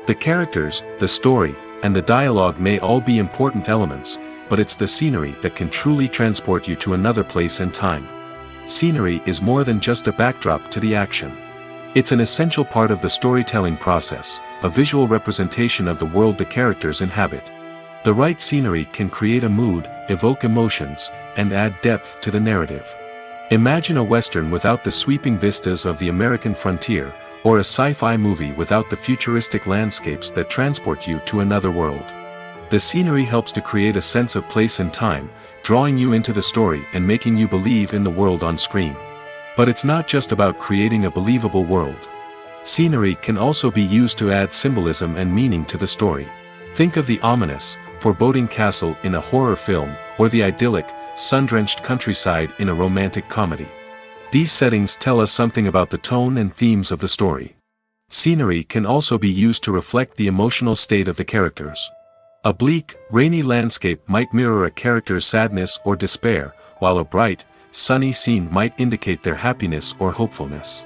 The characters, the story, and the dialogue may all be important elements, but it's the scenery that can truly transport you to another place and time. Scenery is more than just a backdrop to the action. It's an essential part of the storytelling process, a visual representation of the world the characters inhabit. The right scenery can create a mood, evoke emotions, and add depth to the narrative. Imagine a Western without the sweeping vistas of the American frontier, or a sci-fi movie without the futuristic landscapes that transport you to another world. The scenery helps to create a sense of place and time, drawing you into the story and making you believe in the world on screen. But it's not just about creating a believable world. Scenery can also be used to add symbolism and meaning to the story. Think of the ominous, foreboding castle in a horror film, or the idyllic, sun-drenched countryside in a romantic comedy. These settings tell us something about the tone and themes of the story. Scenery can also be used to reflect the emotional state of the characters. A bleak, rainy landscape might mirror a character's sadness or despair, while a bright, sunny scene might indicate their happiness or hopefulness.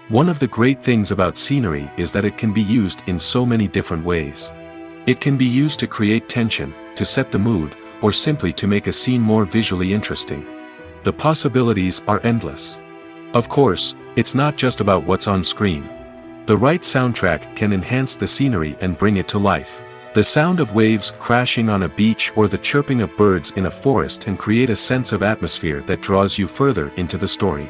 One of the great things about scenery is that it can be used in so many different ways. It can be used to create tension, to set the mood, or simply to make a scene more visually interesting. The possibilities are endless. Of course, it's not just about what's on screen. The right soundtrack can enhance the scenery and bring it to life. The sound of waves crashing on a beach or the chirping of birds in a forest can create a sense of atmosphere that draws you further into the story.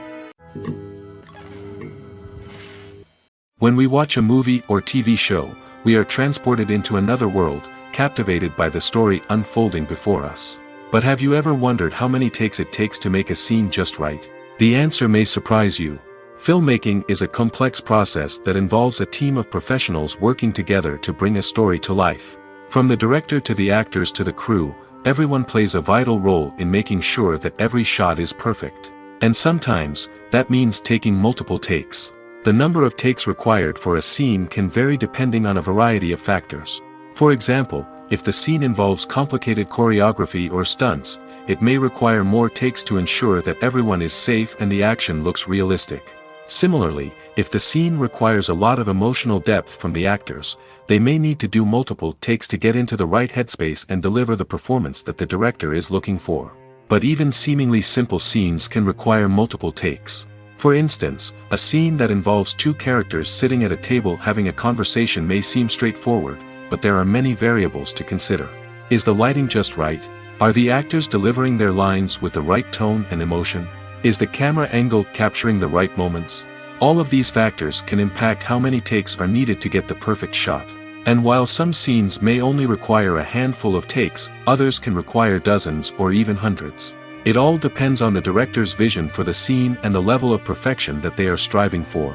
When we watch a movie or TV show, we are transported into another world, captivated by the story unfolding before us. But have you ever wondered how many takes it takes to make a scene just right? The answer may surprise you. Filmmaking is a complex process that involves a team of professionals working together to bring a story to life. From the director to the actors to the crew, everyone plays a vital role in making sure that every shot is perfect. And sometimes, that means taking multiple takes. The number of takes required for a scene can vary depending on a variety of factors. For example, if the scene involves complicated choreography or stunts, it may require more takes to ensure that everyone is safe and the action looks realistic. Similarly, if the scene requires a lot of emotional depth from the actors, they may need to do multiple takes to get into the right headspace and deliver the performance that the director is looking for. But even seemingly simple scenes can require multiple takes. For instance, a scene that involves two characters sitting at a table having a conversation may seem straightforward, but there are many variables to consider. Is the lighting just right? Are the actors delivering their lines with the right tone and emotion? Is the camera angle capturing the right moments? All of these factors can impact how many takes are needed to get the perfect shot. And while some scenes may only require a handful of takes, others can require dozens or even hundreds. It all depends on the director's vision for the scene and the level of perfection that they are striving for.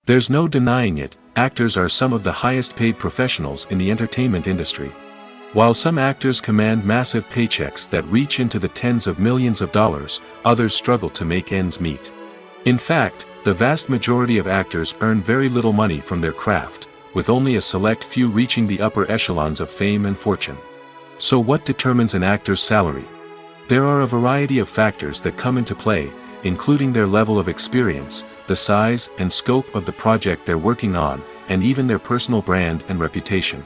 There's no denying it, actors are some of the highest paid professionals in the entertainment industry. While some actors command massive paychecks that reach into the tens of millions of dollars, others struggle to make ends meet. In fact, the vast majority of actors earn very little money from their craft, with only a select few reaching the upper echelons of fame and fortune. So what determines an actor's salary? There are a variety of factors that come into play, including their level of experience, the size and scope of the project they're working on, and even their personal brand and reputation.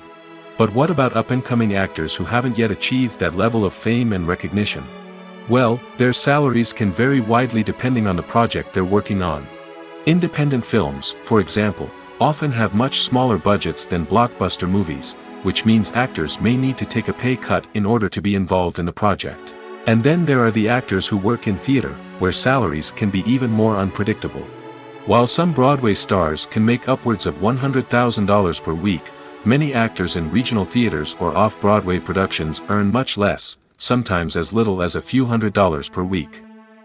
But what about up-and-coming actors who haven't yet achieved that level of fame and recognition? Well, their salaries can vary widely depending on the project they're working on. Independent films, for example, often have much smaller budgets than blockbuster movies, which means actors may need to take a pay cut in order to be involved in the project. And then there are the actors who work in theater, where salaries can be even more unpredictable. While some Broadway stars can make upwards of $100,000 per week, many actors in regional theaters or off-Broadway productions earn much less, sometimes as little as a few $100s per week.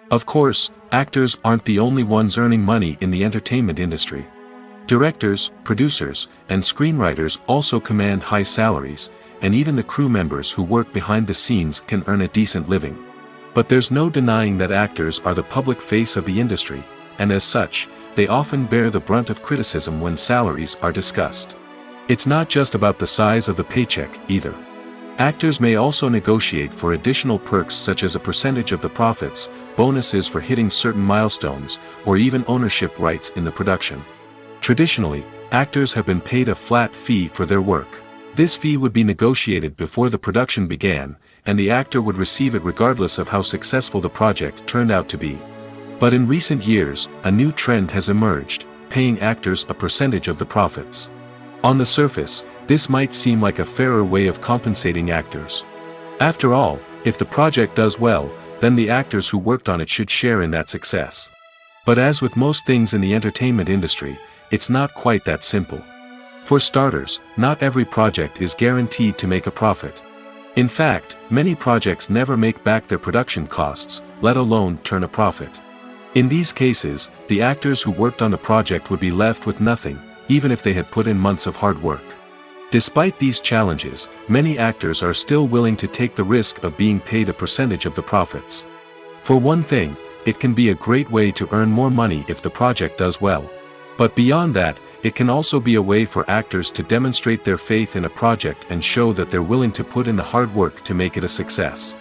Of course, actors aren't the only ones earning money in the entertainment industry. Directors, producers, and screenwriters also command high salaries, and even the crew members who work behind the scenes can earn a decent living. But there's no denying that actors are the public face of the industry, and as such, they often bear the brunt of criticism when salaries are discussed. It's not just about the size of the paycheck, either. Actors may also negotiate for additional perks such as a percentage of the profits, bonuses for hitting certain milestones, or even ownership rights in the production. Traditionally, actors have been paid a flat fee for their work. This fee would be negotiated before the production began, and the actor would receive it regardless of how successful the project turned out to be. But in recent years, a new trend has emerged, paying actors a percentage of the profits. On the surface, this might seem like a fairer way of compensating actors. After all, if the project does well, then the actors who worked on it should share in that success. But as with most things in the entertainment industry, it's not quite that simple. For starters, not every project is guaranteed to make a profit. In fact, many projects never make back their production costs, let alone turn a profit. In these cases, the actors who worked on the project would be left with nothing, even if they had put in months of hard work. Despite these challenges, many actors are still willing to take the risk of being paid a percentage of the profits. For one thing, it can be a great way to earn more money if the project does well. But beyond that, it can also be a way for actors to demonstrate their faith in a project and show that they're willing to put in the hard work to make it a success.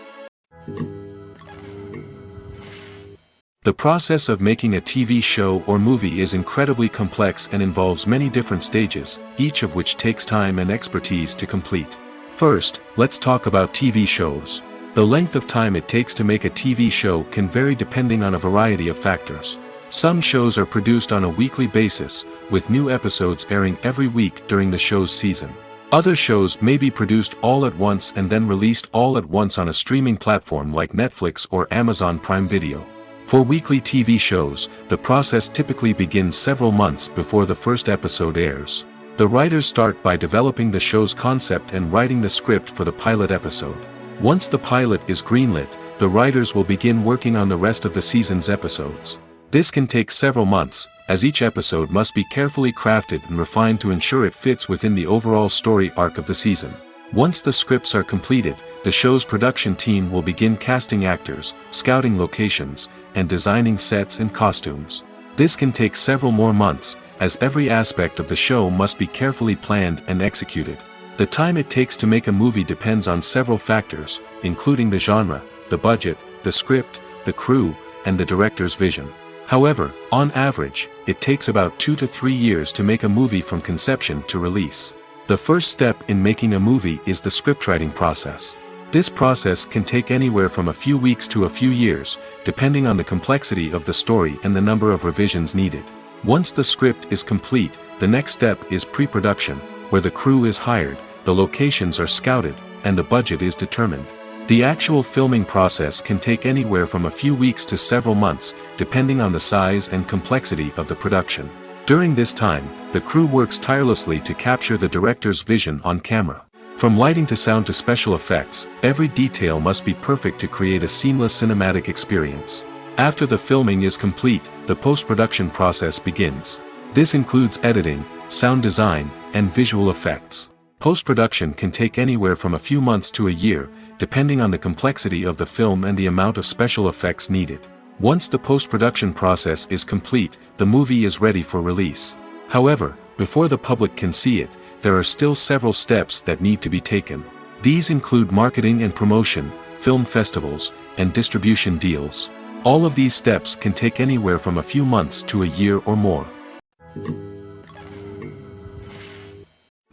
The process of making a TV show or movie is incredibly complex and involves many different stages, each of which takes time and expertise to complete. First, let's talk about TV shows. The length of time it takes to make a TV show can vary depending on a variety of factors. Some shows are produced on a weekly basis, with new episodes airing every week during the show's season. Other shows may be produced all at once and then released all at once on a streaming platform like Netflix or Amazon Prime Video. For weekly TV shows, the process typically begins several months before the first episode airs. The writers start by developing the show's concept and writing the script for the pilot episode. Once the pilot is greenlit, the writers will begin working on the rest of the season's episodes. This can take several months, as each episode must be carefully crafted and refined to ensure it fits within the overall story arc of the season. Once the scripts are completed, the show's production team will begin casting actors, scouting locations, and designing sets and costumes. This can take several more months, as every aspect of the show must be carefully planned and executed. The time it takes to make a movie depends on several factors, including the genre, the budget, the script, the crew, and the director's vision. However, on average, it takes about 2 to 3 years to make a movie from conception to release. The first step in making a movie is the scriptwriting process. This process can take anywhere from a few weeks to a few years, depending on the complexity of the story and the number of revisions needed. Once the script is complete, the next step is pre-production, where the crew is hired, the locations are scouted, and the budget is determined. The actual filming process can take anywhere from a few weeks to several months, depending on the size and complexity of the production. During this time, the crew works tirelessly to capture the director's vision on camera. From lighting to sound to special effects, every detail must be perfect to create a seamless cinematic experience. After the filming is complete, the post-production process begins. This includes editing, sound design, and visual effects. Post-production can take anywhere from a few months to a year, depending on the complexity of the film and the amount of special effects needed. Once the post-production process is complete, the movie is ready for release. However, before the public can see it, there are still several steps that need to be taken. These include marketing and promotion, film festivals, and distribution deals. All of these steps can take anywhere from a few months to a year or more.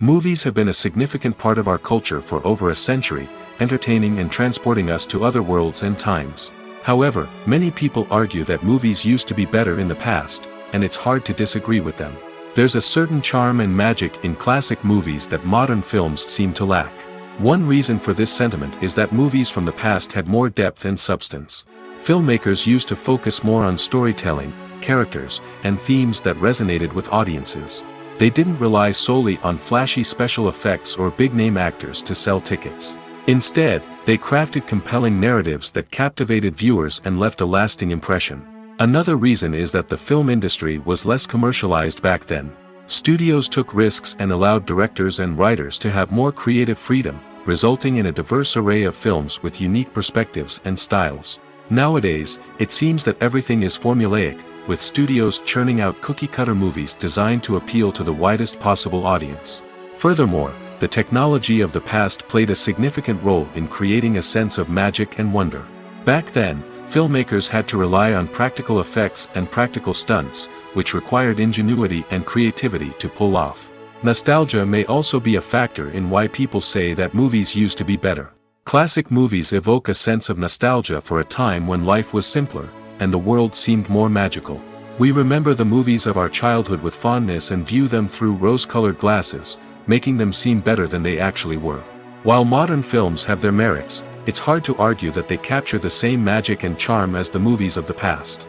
Movies have been a significant part of our culture for over a century, entertaining and transporting us to other worlds and times. However, many people argue that movies used to be better in the past, and it's hard to disagree with them. There's a certain charm and magic in classic movies that modern films seem to lack. One reason for this sentiment is that movies from the past had more depth and substance. Filmmakers used to focus more on storytelling, characters, and themes that resonated with audiences. They didn't rely solely on flashy special effects or big-name actors to sell tickets. Instead, they crafted compelling narratives that captivated viewers and left a lasting impression. Another reason is that the film industry was less commercialized back then. Studios took risks and allowed directors and writers to have more creative freedom, resulting in a diverse array of films with unique perspectives and styles. Nowadays, it seems that everything is formulaic, with studios churning out cookie-cutter movies designed to appeal to the widest possible audience. Furthermore, the technology of the past played a significant role in creating a sense of magic and wonder. Back then, filmmakers had to rely on practical effects and practical stunts, which required ingenuity and creativity to pull off. Nostalgia may also be a factor in why people say that movies used to be better. Classic movies evoke a sense of nostalgia for a time when life was simpler, and the world seemed more magical. We remember the movies of our childhood with fondness and view them through rose-colored glasses, making them seem better than they actually were. While modern films have their merits, it's hard to argue that they capture the same magic and charm as the movies of the past.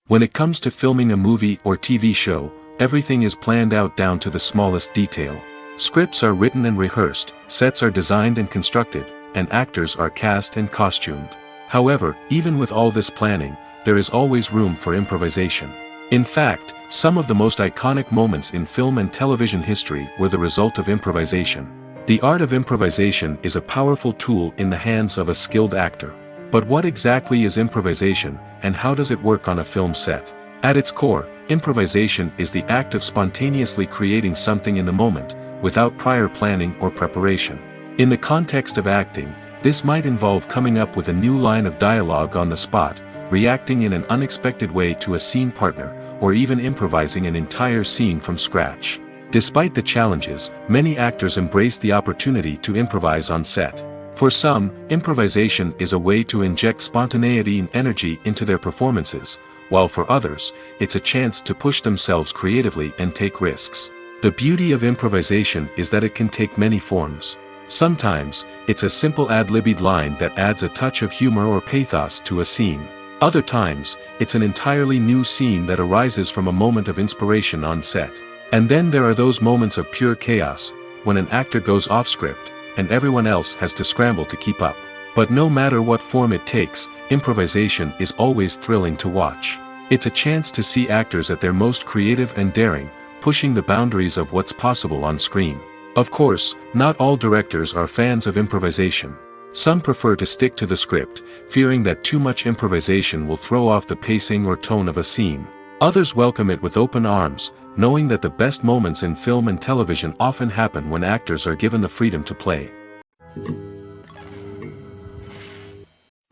When it comes to filming a movie or TV show, everything is planned out down to the smallest detail. Scripts are written and rehearsed, sets are designed and constructed, and actors are cast and costumed. However, even with all this planning, there is always room for improvisation. In fact, some of the most iconic moments in film and television history were the result of improvisation. The art of improvisation is a powerful tool in the hands of a skilled actor. But what exactly is improvisation, and how does it work on a film set? At its core, improvisation is the act of spontaneously creating something in the moment, without prior planning or preparation. In the context of acting, this might involve coming up with a new line of dialogue on the spot, reacting in an unexpected way to a scene partner, or even improvising an entire scene from scratch. Despite the challenges, many actors embrace the opportunity to improvise on set. For some, improvisation is a way to inject spontaneity and energy into their performances, while for others, it's a chance to push themselves creatively and take risks. The beauty of improvisation is that it can take many forms. Sometimes, it's a simple ad-libbed line that adds a touch of humor or pathos to a scene. Other times, it's an entirely new scene that arises from a moment of inspiration on set. And then there are those moments of pure chaos, when an actor goes off script, and everyone else has to scramble to keep up. But no matter what form it takes, improvisation is always thrilling to watch. It's a chance to see actors at their most creative and daring, pushing the boundaries of what's possible on screen. Of course, not all directors are fans of improvisation. Some prefer to stick to the script, fearing that too much improvisation will throw off the pacing or tone of a scene. Others welcome it with open arms, knowing that the best moments in film and television often happen when actors are given the freedom to play.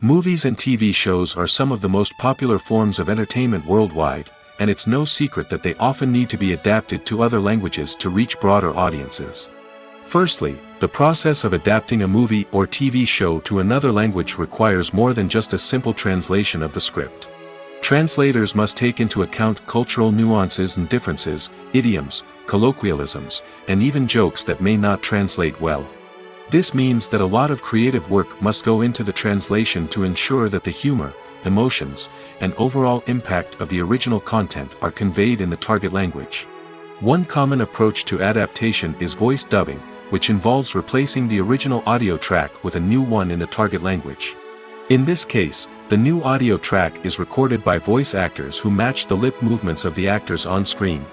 Movies and TV shows are some of the most popular forms of entertainment worldwide, and it's no secret that they often need to be adapted to other languages to reach broader audiences. Firstly, the process of adapting a movie or TV show to another language requires more than just a simple translation of the script. Translators must take into account cultural nuances and differences, idioms, colloquialisms, and even jokes that may not translate well. This means that a lot of creative work must go into the translation to ensure that the humor, emotions, and overall impact of the original content are conveyed in the target language. One common approach to adaptation is voice dubbing, which involves replacing the original audio track with a new one in the target language. In this case, the new audio track is recorded by voice actors who match the lip movements of the actors on screen.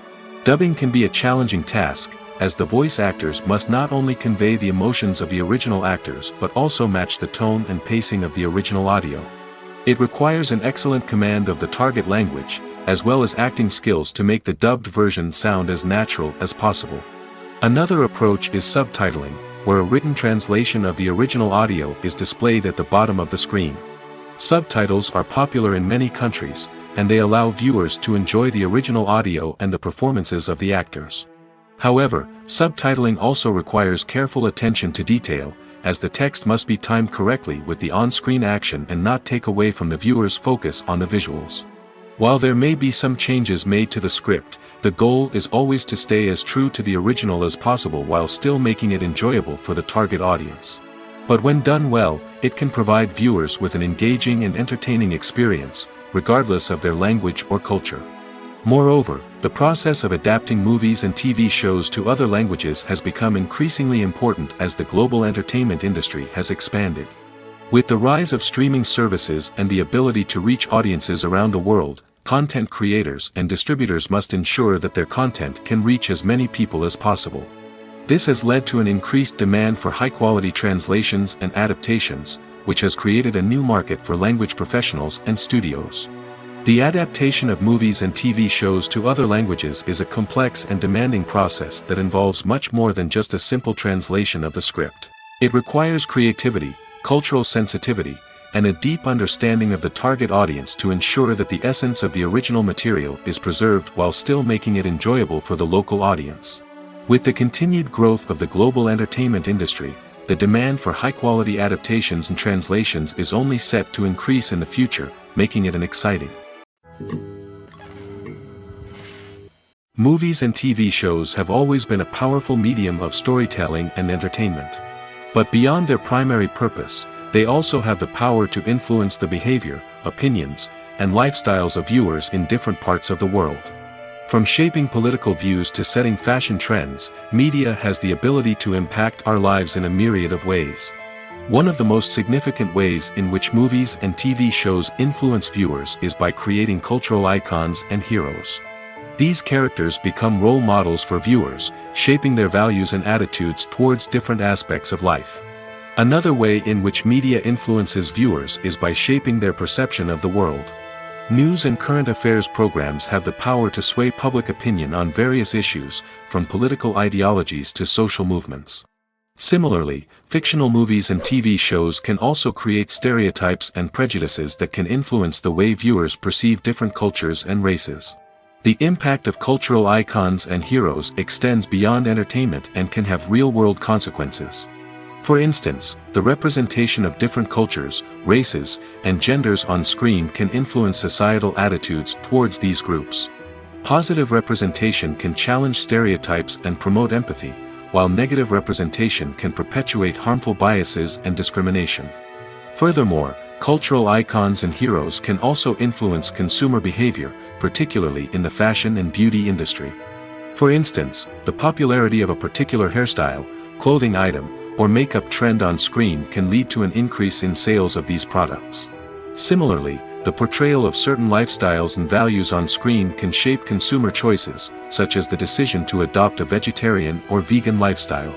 Dubbing can be a challenging task, as the voice actors must not only convey the emotions of the original actors but also match the tone and pacing of the original audio. It requires an excellent command of the target language, as well as acting skills to make the dubbed version sound as natural as possible. Another approach is subtitling, where a written translation of the original audio is displayed at the bottom of the screen. Subtitles are popular in many countries, and they allow viewers to enjoy the original audio and the performances of the actors. However, subtitling also requires careful attention to detail, as the text must be timed correctly with the on-screen action and not take away from the viewer's focus on the visuals. While there may be some changes made to the script, the goal is always to stay as true to the original as possible while still making it enjoyable for the target audience. But when done well, it can provide viewers with an engaging and entertaining experience, regardless of their language or culture. Moreover, the process of adapting movies and TV shows to other languages has become increasingly important as the global entertainment industry has expanded. With the rise of streaming services and the ability to reach audiences around the world, content creators and distributors must ensure that their content can reach as many people as possible. This has led to an increased demand for high-quality translations and adaptations, which has created a new market for language professionals and studios. The adaptation of movies and TV shows to other languages is a complex and demanding process that involves much more than just a simple translation of the script. It requires creativity, cultural sensitivity, and a deep understanding of the target audience to ensure that the essence of the original material is preserved while still making it enjoyable for the local audience. With the continued growth of the global entertainment industry, the demand for high-quality adaptations and translations is only set to increase in the future, making it an exciting. Movies and TV shows have always been a powerful medium of storytelling and entertainment. But beyond their primary purpose, they also have the power to influence the behavior, opinions, and lifestyles of viewers in different parts of the world. From shaping political views to setting fashion trends, media has the ability to impact our lives in a myriad of ways. One of the most significant ways in which movies and TV shows influence viewers is by creating cultural icons and heroes. These characters become role models for viewers, shaping their values and attitudes towards different aspects of life. Another way in which media influences viewers is by shaping their perception of the world. News and current affairs programs have the power to sway public opinion on various issues, from political ideologies to social movements. Similarly, fictional movies and TV shows can also create stereotypes and prejudices that can influence the way viewers perceive different cultures and races. The impact of cultural icons and heroes extends beyond entertainment and can have real-world consequences. For instance, the representation of different cultures, races, and genders on screen can influence societal attitudes towards these groups. Positive representation can challenge stereotypes and promote empathy, while negative representation can perpetuate harmful biases and discrimination. Furthermore, cultural icons and heroes can also influence consumer behavior, particularly in the fashion and beauty industry. For instance, the popularity of a particular hairstyle, clothing item, or makeup trend on screen can lead to an increase in sales of these products. Similarly, the portrayal of certain lifestyles and values on screen can shape consumer choices, such as the decision to adopt a vegetarian or vegan lifestyle.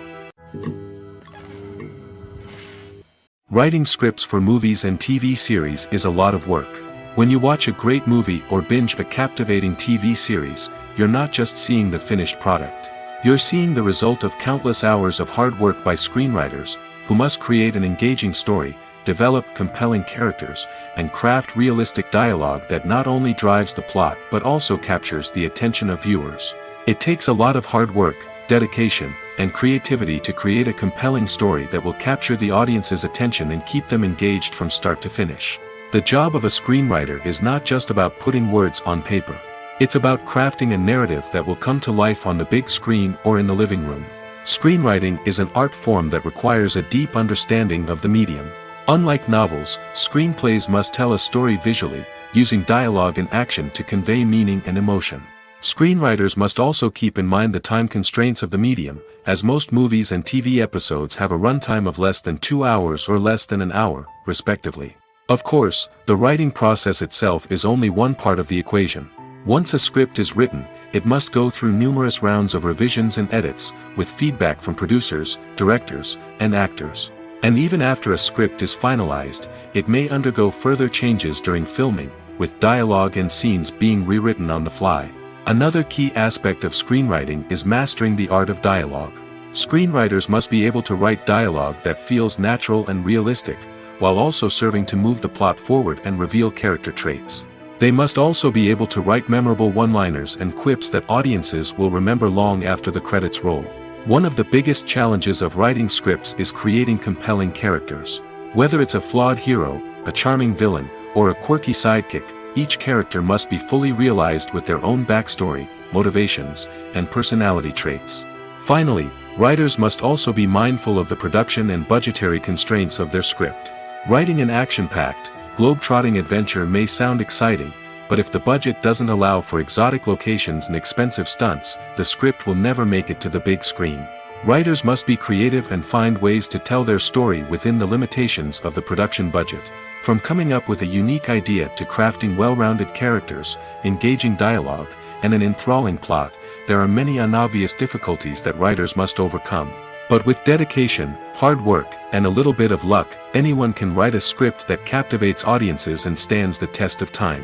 Writing scripts for movies and TV series is a lot of work. When you watch a great movie or binge a captivating TV series, you're not just seeing the finished product. You're seeing the result of countless hours of hard work by screenwriters, who must create an engaging story, develop compelling characters, and craft realistic dialogue that not only drives the plot but also captures the attention of viewers. It takes a lot of hard work, dedication, and creativity to create a compelling story that will capture the audience's attention and keep them engaged from start to finish. The job of a screenwriter is not just about putting words on paper. It's about crafting a narrative that will come to life on the big screen or in the living room. Screenwriting is an art form that requires a deep understanding of the medium. Unlike novels, screenplays must tell a story visually, using dialogue and action to convey meaning and emotion. Screenwriters must also keep in mind the time constraints of the medium, as most movies and TV episodes have a runtime of less than 2 hours or less than an hour, respectively. Of course, the writing process itself is only one part of the equation. Once a script is written, it must go through numerous rounds of revisions and edits, with feedback from producers, directors, and actors. And even after a script is finalized, it may undergo further changes during filming, with dialogue and scenes being rewritten on the fly. Another key aspect of screenwriting is mastering the art of dialogue. Screenwriters must be able to write dialogue that feels natural and realistic, while also serving to move the plot forward and reveal character traits. They must also be able to write memorable one-liners and quips that audiences will remember long after the credits roll. One of the biggest challenges of writing scripts is creating compelling characters. Whether it's a flawed hero, a charming villain, or a quirky sidekick, each character must be fully realized with their own backstory, motivations, and personality traits. Finally, writers must also be mindful of the production and budgetary constraints of their script. Writing an action-packed, globe-trotting adventure may sound exciting, but if the budget doesn't allow for exotic locations and expensive stunts, the script will never make it to the big screen. Writers must be creative and find ways to tell their story within the limitations of the production budget. From coming up with a unique idea to crafting well-rounded characters, engaging dialogue, and an enthralling plot, there are many unobvious difficulties that writers must overcome. But with dedication, hard work, and a little bit of luck, anyone can write a script that captivates audiences and stands the test of time.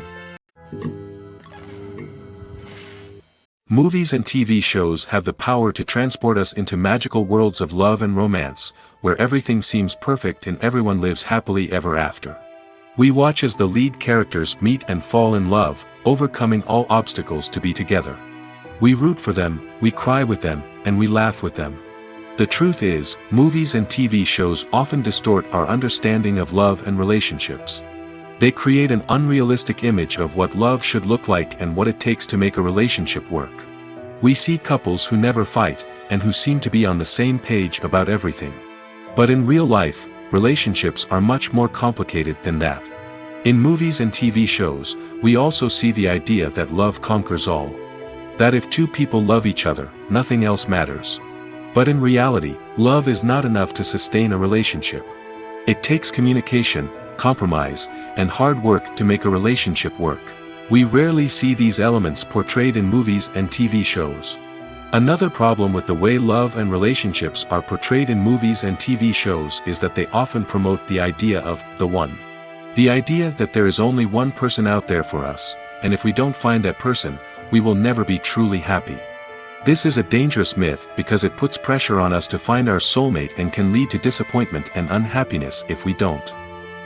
Movies and TV shows have the power to transport us into magical worlds of love and romance, where everything seems perfect and everyone lives happily ever after. We watch as the lead characters meet and fall in love, overcoming all obstacles to be together. We root for them, we cry with them, and we laugh with them. The truth is, movies and TV shows often distort our understanding of love and relationships. They create an unrealistic image of what love should look like and what it takes to make a relationship work. We see couples who never fight, and who seem to be on the same page about everything. But in real life, relationships are much more complicated than that. In movies and TV shows, we also see the idea that love conquers all. That if two people love each other, nothing else matters. But in reality, love is not enough to sustain a relationship. It takes communication, compromise, and hard work to make a relationship work. We rarely see these elements portrayed in movies and TV shows. Another problem with the way love and relationships are portrayed in movies and TV shows is that they often promote the idea of the one. The idea that there is only one person out there for us, and if we don't find that person, we will never be truly happy. This is a dangerous myth because it puts pressure on us to find our soulmate and can lead to disappointment and unhappiness if we don't.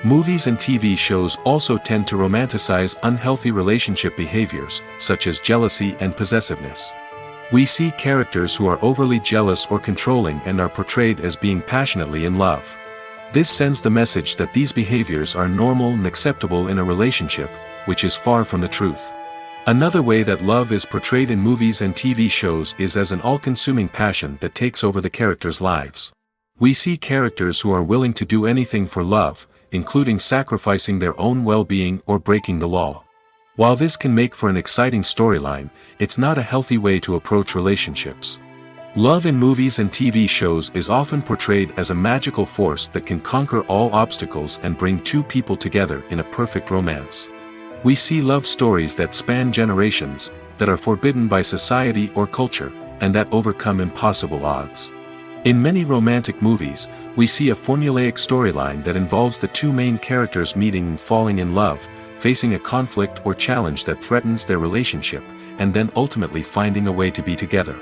Movies and TV shows also tend to romanticize unhealthy relationship behaviors, such as jealousy and possessiveness. We see characters who are overly jealous or controlling and are portrayed as being passionately in love. This sends the message that these behaviors are normal and acceptable in a relationship, which is far from the truth. Another way that love is portrayed in movies and TV shows is as an all-consuming passion that takes over the characters' lives. We see characters who are willing to do anything for love, including sacrificing their own well-being or breaking the law. While this can make for an exciting storyline, it's not a healthy way to approach relationships. Love in movies and TV shows is often portrayed as a magical force that can conquer all obstacles and bring two people together in a perfect romance. We see love stories that span generations, that are forbidden by society or culture, and that overcome impossible odds. In many romantic movies, we see a formulaic storyline that involves the two main characters meeting and falling in love, facing a conflict or challenge that threatens their relationship, and then ultimately finding a way to be together.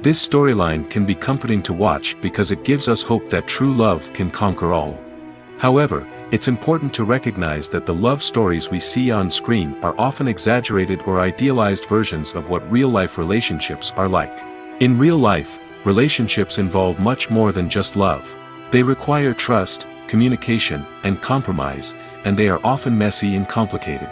This storyline can be comforting to watch because it gives us hope that true love can conquer all. However, it's important to recognize that the love stories we see on screen are often exaggerated or idealized versions of what real-life relationships are like. In real life, relationships involve much more than just love. They require trust, communication, and compromise, and they are often messy and complicated.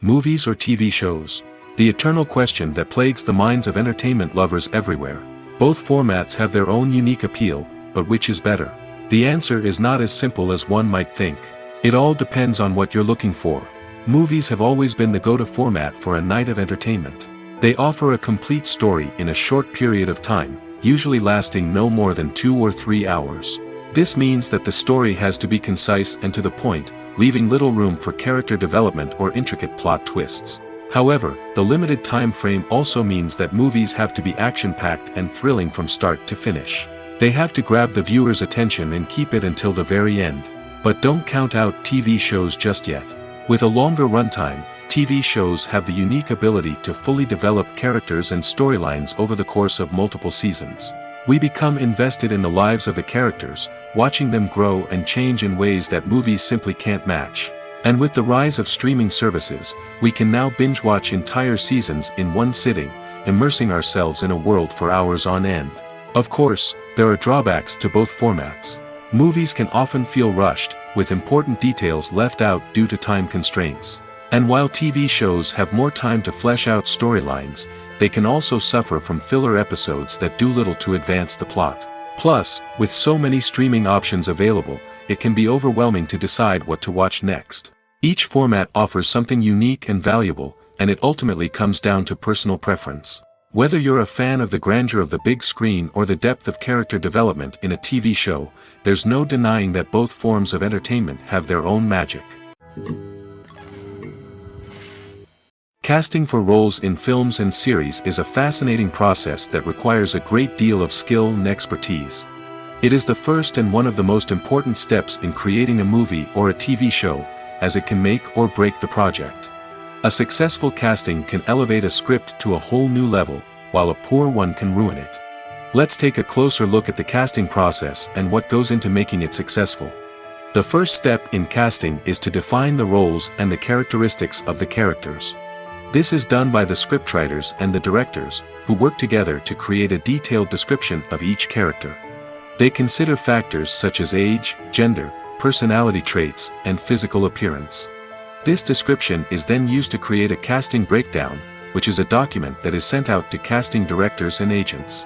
Movies or TV shows? The eternal question that plagues the minds of entertainment lovers everywhere. Both formats have their own unique appeal, but which is better? The answer is not as simple as one might think. It all depends on what you're looking for. Movies have always been the go-to format for a night of entertainment. They offer a complete story in a short period of time, usually lasting no more than 2 or 3 hours. This means that the story has to be concise and to the point, leaving little room for character development or intricate plot twists. However, the limited time frame also means that movies have to be action-packed and thrilling from start to finish. They have to grab the viewer's attention and keep it until the very end. But don't count out TV shows just yet. With a longer runtime, TV shows have the unique ability to fully develop characters and storylines over the course of multiple seasons. We become invested in the lives of the characters, watching them grow and change in ways that movies simply can't match. And with the rise of streaming services, we can now binge-watch entire seasons in one sitting, immersing ourselves in a world for hours on end. Of course, there are drawbacks to both formats. Movies can often feel rushed, with important details left out due to time constraints. And while TV shows have more time to flesh out storylines, they can also suffer from filler episodes that do little to advance the plot. Plus, with so many streaming options available, it can be overwhelming to decide what to watch next. Each format offers something unique and valuable, and it ultimately comes down to personal preference. Whether you're a fan of the grandeur of the big screen or the depth of character development in a TV show, there's no denying that both forms of entertainment have their own magic. Casting for roles in films and series is a fascinating process that requires a great deal of skill and expertise. It is the first and one of the most important steps in creating a movie or a TV show, as it can make or break the project. A successful casting can elevate a script to a whole new level, while a poor one can ruin it. Let's take a closer look at the casting process and what goes into making it successful. The first step in casting is to define the roles and the characteristics of the characters. This is done by the scriptwriters and the directors, who work together to create a detailed description of each character. They consider factors such as age, gender, personality traits, and physical appearance. This description is then used to create a casting breakdown, which is a document that is sent out to casting directors and agents.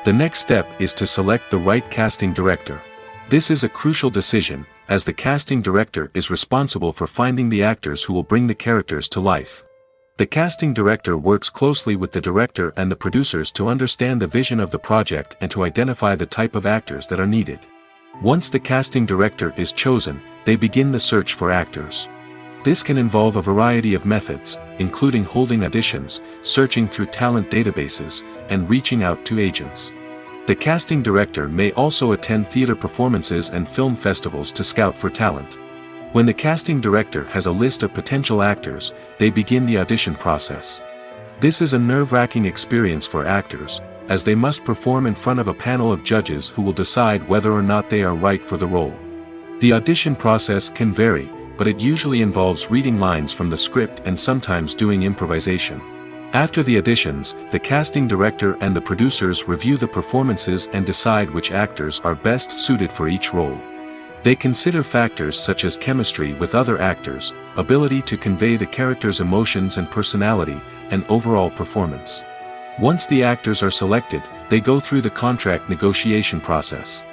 The next step is to select the right casting director. This is a crucial decision, as the casting director is responsible for finding the actors who will bring the characters to life. The casting director works closely with the director and the producers to understand the vision of the project and to identify the type of actors that are needed. Once the casting director is chosen, they begin the search for actors. This can involve a variety of methods, including holding auditions, searching through talent databases, and reaching out to agents. The casting director may also attend theater performances and film festivals to scout for talent. When the casting director has a list of potential actors, they begin the audition process. This is a nerve-wracking experience for actors, as they must perform in front of a panel of judges who will decide whether or not they are right for the role. The audition process can vary, but it usually involves reading lines from the script and sometimes doing improvisation. After the auditions, the casting director and the producers review the performances and decide which actors are best suited for each role. They consider factors such as chemistry with other actors, ability to convey the character's emotions and personality, and overall performance. Once the actors are selected, they go through the contract negotiation process.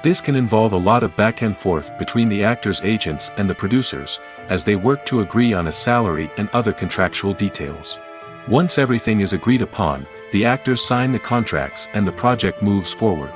This can involve a lot of back and forth between the actors' agents and the producers, as they work to agree on a salary and other contractual details. Once everything is agreed upon, the actors sign the contracts and the project moves forward.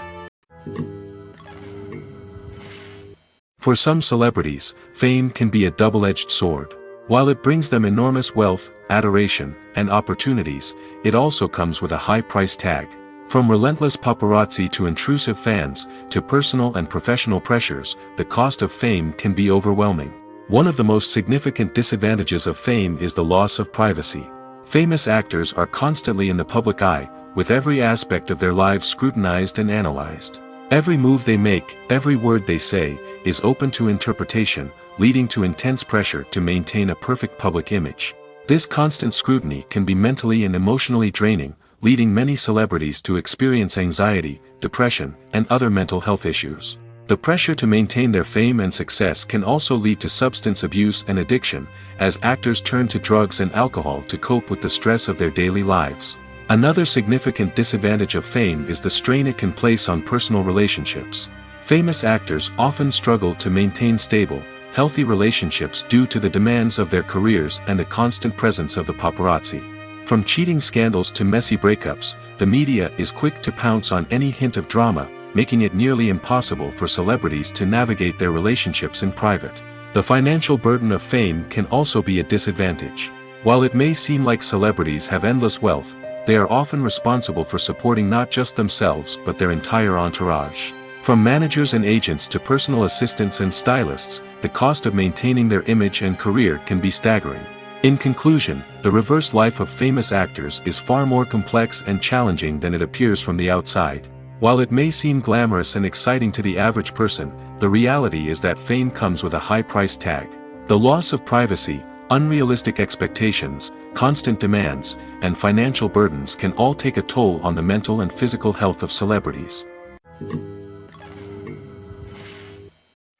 For some celebrities, fame can be a double-edged sword. While it brings them enormous wealth, adoration, and opportunities, it also comes with a high price tag. From relentless paparazzi to intrusive fans, to personal and professional pressures, the cost of fame can be overwhelming. One of the most significant disadvantages of fame is the loss of privacy. Famous actors are constantly in the public eye, with every aspect of their lives scrutinized and analyzed. Every move they make, every word they say, is open to interpretation, leading to intense pressure to maintain a perfect public image. This constant scrutiny can be mentally and emotionally draining, leading many celebrities to experience anxiety, depression, and other mental health issues. The pressure to maintain their fame and success can also lead to substance abuse and addiction, as actors turn to drugs and alcohol to cope with the stress of their daily lives. Another significant disadvantage of fame is the strain it can place on personal relationships. Famous actors often struggle to maintain stable, healthy relationships due to the demands of their careers and the constant presence of the paparazzi. From cheating scandals to messy breakups, the media is quick to pounce on any hint of drama, making it nearly impossible for celebrities to navigate their relationships in private. The financial burden of fame can also be a disadvantage. While it may seem like celebrities have endless wealth, they are often responsible for supporting not just themselves but their entire entourage. From managers and agents to personal assistants and stylists, the cost of maintaining their image and career can be staggering. In conclusion, the reverse life of famous actors is far more complex and challenging than it appears from the outside. While it may seem glamorous and exciting to the average person, the reality is that fame comes with a high price tag. The loss of privacy, unrealistic expectations, constant demands, and financial burdens can all take a toll on the mental and physical health of celebrities.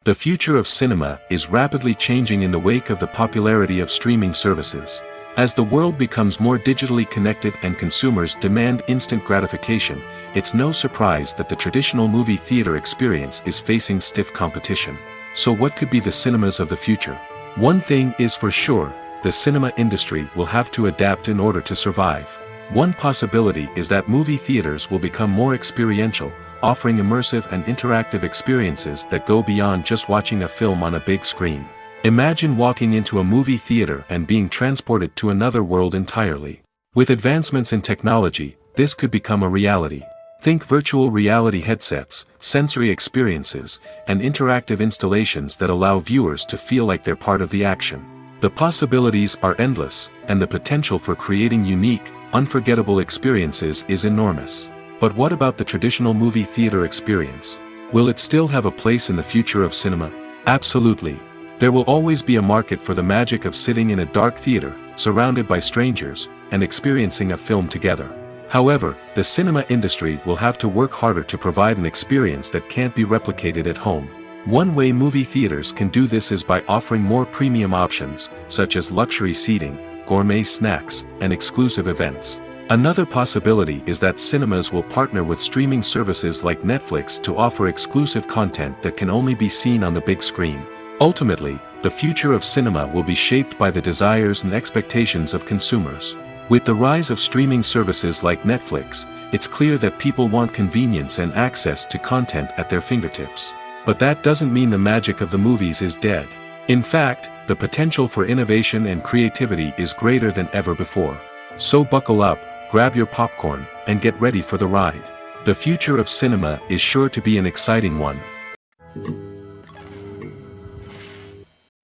The future of cinema is rapidly changing in the wake of the popularity of streaming services. As the world becomes more digitally connected and consumers demand instant gratification, it's no surprise that the traditional movie theater experience is facing stiff competition. So what could be the cinemas of the future? One thing is for sure, the cinema industry will have to adapt in order to survive. One possibility is that movie theaters will become more experiential, offering immersive and interactive experiences that go beyond just watching a film on a big screen. Imagine walking into a movie theater and being transported to another world entirely. With advancements in technology, this could become a reality. Think virtual reality headsets, sensory experiences, and interactive installations that allow viewers to feel like they're part of the action. The possibilities are endless, and the potential for creating unique, unforgettable experiences is enormous. But what about the traditional movie theater experience? Will it still have a place in the future of cinema? Absolutely. There will always be a market for the magic of sitting in a dark theater, surrounded by strangers, and experiencing a film together. However, the cinema industry will have to work harder to provide an experience that can't be replicated at home. One way movie theaters can do this is by offering more premium options, such as luxury seating, gourmet snacks, and exclusive events. Another possibility is that cinemas will partner with streaming services like Netflix to offer exclusive content that can only be seen on the big screen. Ultimately, the future of cinema will be shaped by the desires and expectations of consumers. With the rise of streaming services like Netflix, it's clear that people want convenience and access to content at their fingertips. But that doesn't mean the magic of the movies is dead. In fact, the potential for innovation and creativity is greater than ever before. So buckle up, grab your popcorn, and get ready for the ride. The future of cinema is sure to be an exciting one.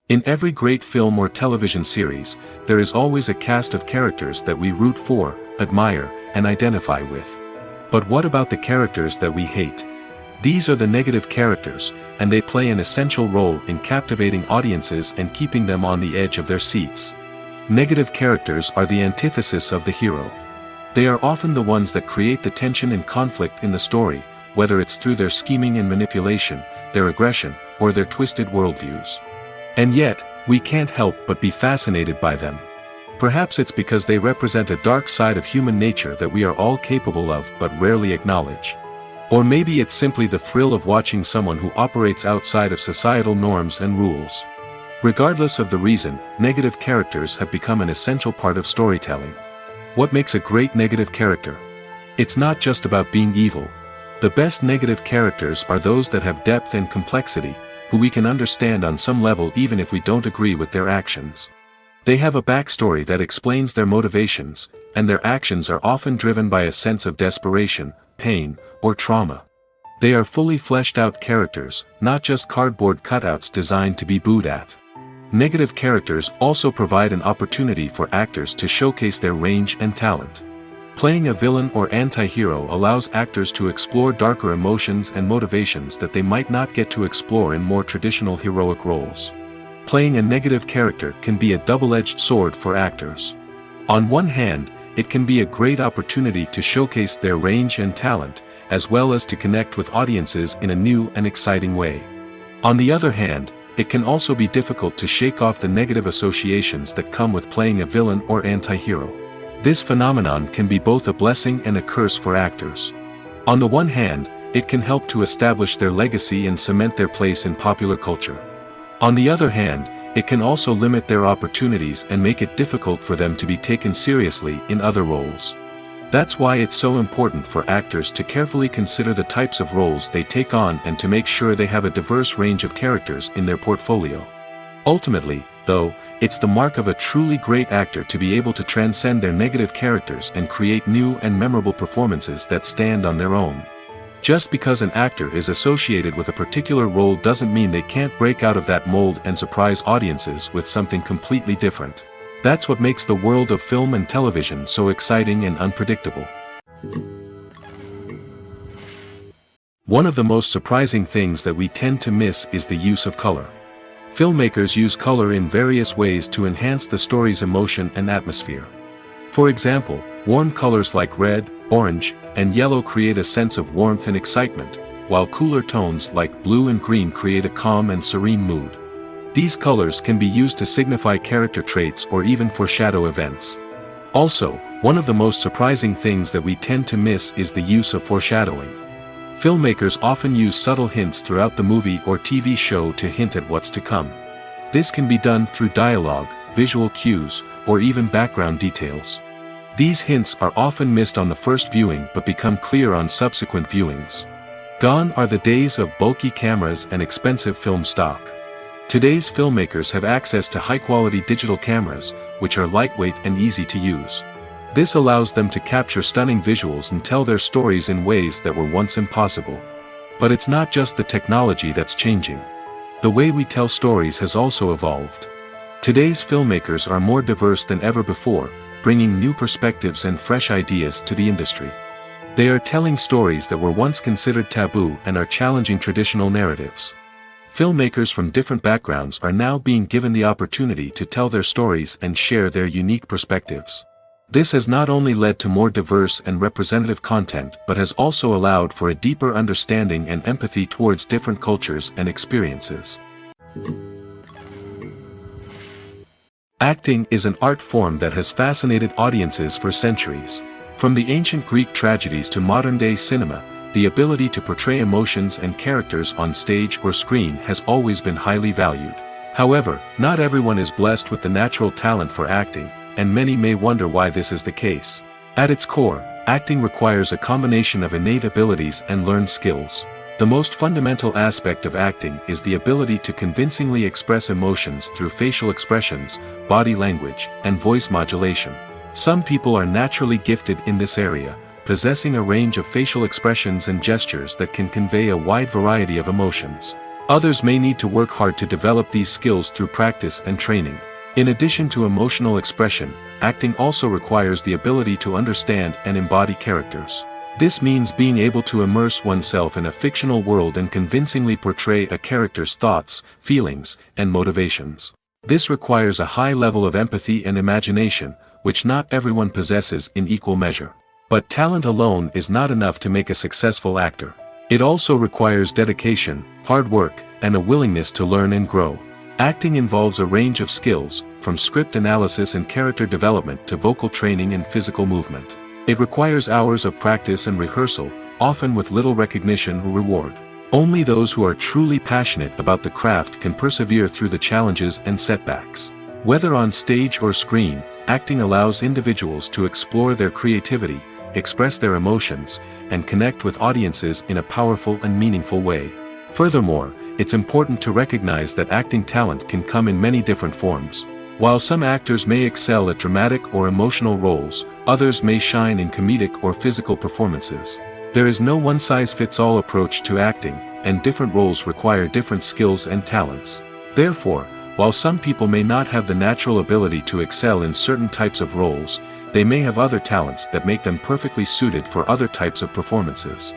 In every great film or television series, there is always a cast of characters that we root for, admire, and identify with. But what about the characters that we hate? These are the negative characters, and they play an essential role in captivating audiences and keeping them on the edge of their seats. Negative characters are the antithesis of the hero. They are often the ones that create the tension and conflict in the story, whether it's through their scheming and manipulation, their aggression, or their twisted worldviews. And yet, we can't help but be fascinated by them. Perhaps it's because they represent a dark side of human nature that we are all capable of but rarely acknowledge. Or maybe it's simply the thrill of watching someone who operates outside of societal norms and rules. Regardless of the reason, negative characters have become an essential part of storytelling. What makes a great negative character? It's not just about being evil. The best negative characters are those that have depth and complexity, who we can understand on some level even if we don't agree with their actions. They have a backstory that explains their motivations, and their actions are often driven by a sense of desperation, pain, or trauma. They are fully fleshed out characters, not just cardboard cutouts designed to be booed at. Negative characters also provide an opportunity for actors to showcase their range and talent. Playing a villain or anti-hero allows actors to explore darker emotions and motivations that they might not get to explore in more traditional heroic roles. Playing a negative character can be a double-edged sword for actors. On one hand, it can be a great opportunity to showcase their range and talent, as well as to connect with audiences in a new and exciting way. On the other hand, it can also be difficult to shake off the negative associations that come with playing a villain or anti-hero. This phenomenon can be both a blessing and a curse for actors. On the one hand, it can help to establish their legacy and cement their place in popular culture. On the other hand, it can also limit their opportunities and make it difficult for them to be taken seriously in other roles. That's why it's so important for actors to carefully consider the types of roles they take on and to make sure they have a diverse range of characters in their portfolio. Ultimately, though, it's the mark of a truly great actor to be able to transcend their negative characters and create new and memorable performances that stand on their own. Just because an actor is associated with a particular role doesn't mean they can't break out of that mold and surprise audiences with something completely different. That's what makes the world of film and television so exciting and unpredictable. One of the most surprising things that we tend to miss is the use of color. Filmmakers use color in various ways to enhance the story's emotion and atmosphere. For example, warm colors like red, orange, and yellow create a sense of warmth and excitement, while cooler tones like blue and green create a calm and serene mood. These colors can be used to signify character traits or even foreshadow events. Also, one of the most surprising things that we tend to miss is the use of foreshadowing. Filmmakers often use subtle hints throughout the movie or TV show to hint at what's to come. This can be done through dialogue, visual cues, or even background details. These hints are often missed on the first viewing but become clear on subsequent viewings. Gone are the days of bulky cameras and expensive film stock. Today's filmmakers have access to high-quality digital cameras, which are lightweight and easy to use. This allows them to capture stunning visuals and tell their stories in ways that were once impossible. But it's not just the technology that's changing. The way we tell stories has also evolved. Today's filmmakers are more diverse than ever before, bringing new perspectives and fresh ideas to the industry. They are telling stories that were once considered taboo and are challenging traditional narratives. Filmmakers from different backgrounds are now being given the opportunity to tell their stories and share their unique perspectives. This has not only led to more diverse and representative content but has also allowed for a deeper understanding and empathy towards different cultures and experiences. Acting is an art form that has fascinated audiences for centuries. From the ancient Greek tragedies to modern-day cinema, the ability to portray emotions and characters on stage or screen has always been highly valued. However, not everyone is blessed with the natural talent for acting, and many may wonder why this is the case. At its core, acting requires a combination of innate abilities and learned skills. The most fundamental aspect of acting is the ability to convincingly express emotions through facial expressions, body language, and voice modulation. Some people are naturally gifted in this area, possessing a range of facial expressions and gestures that can convey a wide variety of emotions. Others may need to work hard to develop these skills through practice and training. In addition to emotional expression, acting also requires the ability to understand and embody characters. This means being able to immerse oneself in a fictional world and convincingly portray a character's thoughts, feelings, and motivations. This requires a high level of empathy and imagination, which not everyone possesses in equal measure. But talent alone is not enough to make a successful actor. It also requires dedication, hard work, and a willingness to learn and grow. Acting involves a range of skills, from script analysis and character development to vocal training and physical movement. It requires hours of practice and rehearsal, often with little recognition or reward. Only those who are truly passionate about the craft can persevere through the challenges and setbacks. Whether on stage or screen, acting allows individuals to explore their creativity, express their emotions, and connect with audiences in a powerful and meaningful way. Furthermore, it's important to recognize that acting talent can come in many different forms. While some actors may excel at dramatic or emotional roles, others may shine in comedic or physical performances. There is no one-size-fits-all approach to acting, and different roles require different skills and talents. Therefore, while some people may not have the natural ability to excel in certain types of roles, they may have other talents that make them perfectly suited for other types of performances.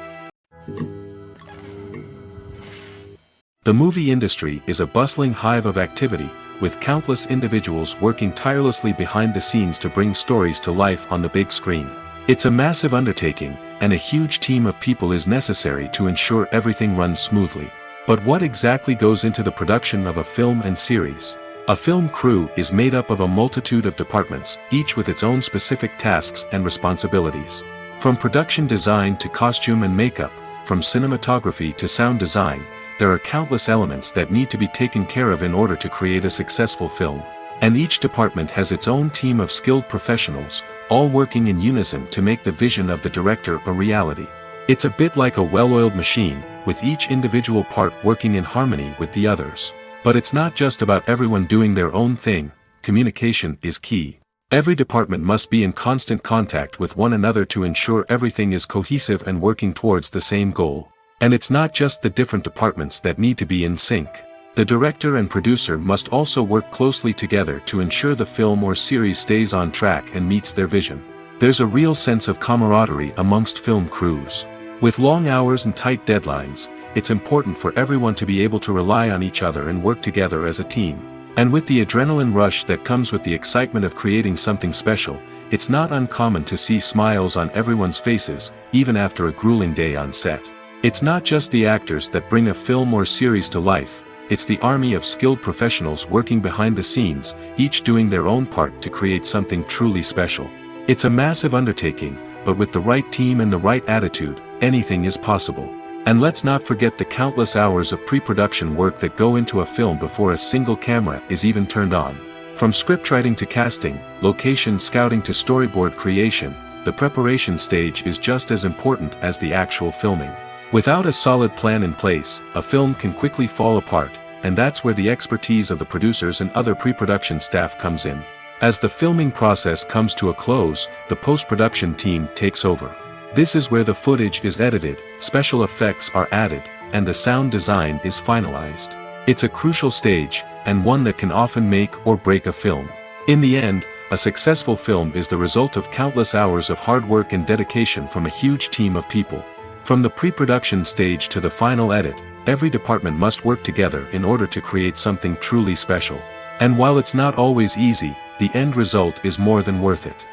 The movie industry is a bustling hive of activity, with countless individuals working tirelessly behind the scenes to bring stories to life on the big screen. It's a massive undertaking, and a huge team of people is necessary to ensure everything runs smoothly. But what exactly goes into the production of a film and series? A film crew is made up of a multitude of departments, each with its own specific tasks and responsibilities. From production design to costume and makeup, from cinematography to sound design, there are countless elements that need to be taken care of in order to create a successful film. And each department has its own team of skilled professionals, all working in unison to make the vision of the director a reality. It's a bit like a well-oiled machine, with each individual part working in harmony with the others. But it's not just about everyone doing their own thing. Communication is key. Every department must be in constant contact with one another to ensure everything is cohesive and working towards the same goal. And it's not just the different departments that need to be in sync. The director and producer must also work closely together to ensure the film or series stays on track and meets their vision. There's a real sense of camaraderie amongst film crews. With long hours and tight deadlines, it's important for everyone to be able to rely on each other and work together as a team. And with the adrenaline rush that comes with the excitement of creating something special, it's not uncommon to see smiles on everyone's faces, even after a grueling day on set. It's not just the actors that bring a film or series to life, it's the army of skilled professionals working behind the scenes, each doing their own part to create something truly special. It's a massive undertaking, but with the right team and the right attitude, anything is possible. And let's not forget the countless hours of pre-production work that go into a film before a single camera is even turned on. From scriptwriting to casting, location scouting to storyboard creation, the preparation stage is just as important as the actual filming. Without a solid plan in place, a film can quickly fall apart, and that's where the expertise of the producers and other pre-production staff comes in. As the filming process comes to a close, the post-production team takes over. This is where the footage is edited, special effects are added, and the sound design is finalized. It's a crucial stage, and one that can often make or break a film. In the end, a successful film is the result of countless hours of hard work and dedication from a huge team of people. From the pre-production stage to the final edit, every department must work together in order to create something truly special. And while it's not always easy, the end result is more than worth it.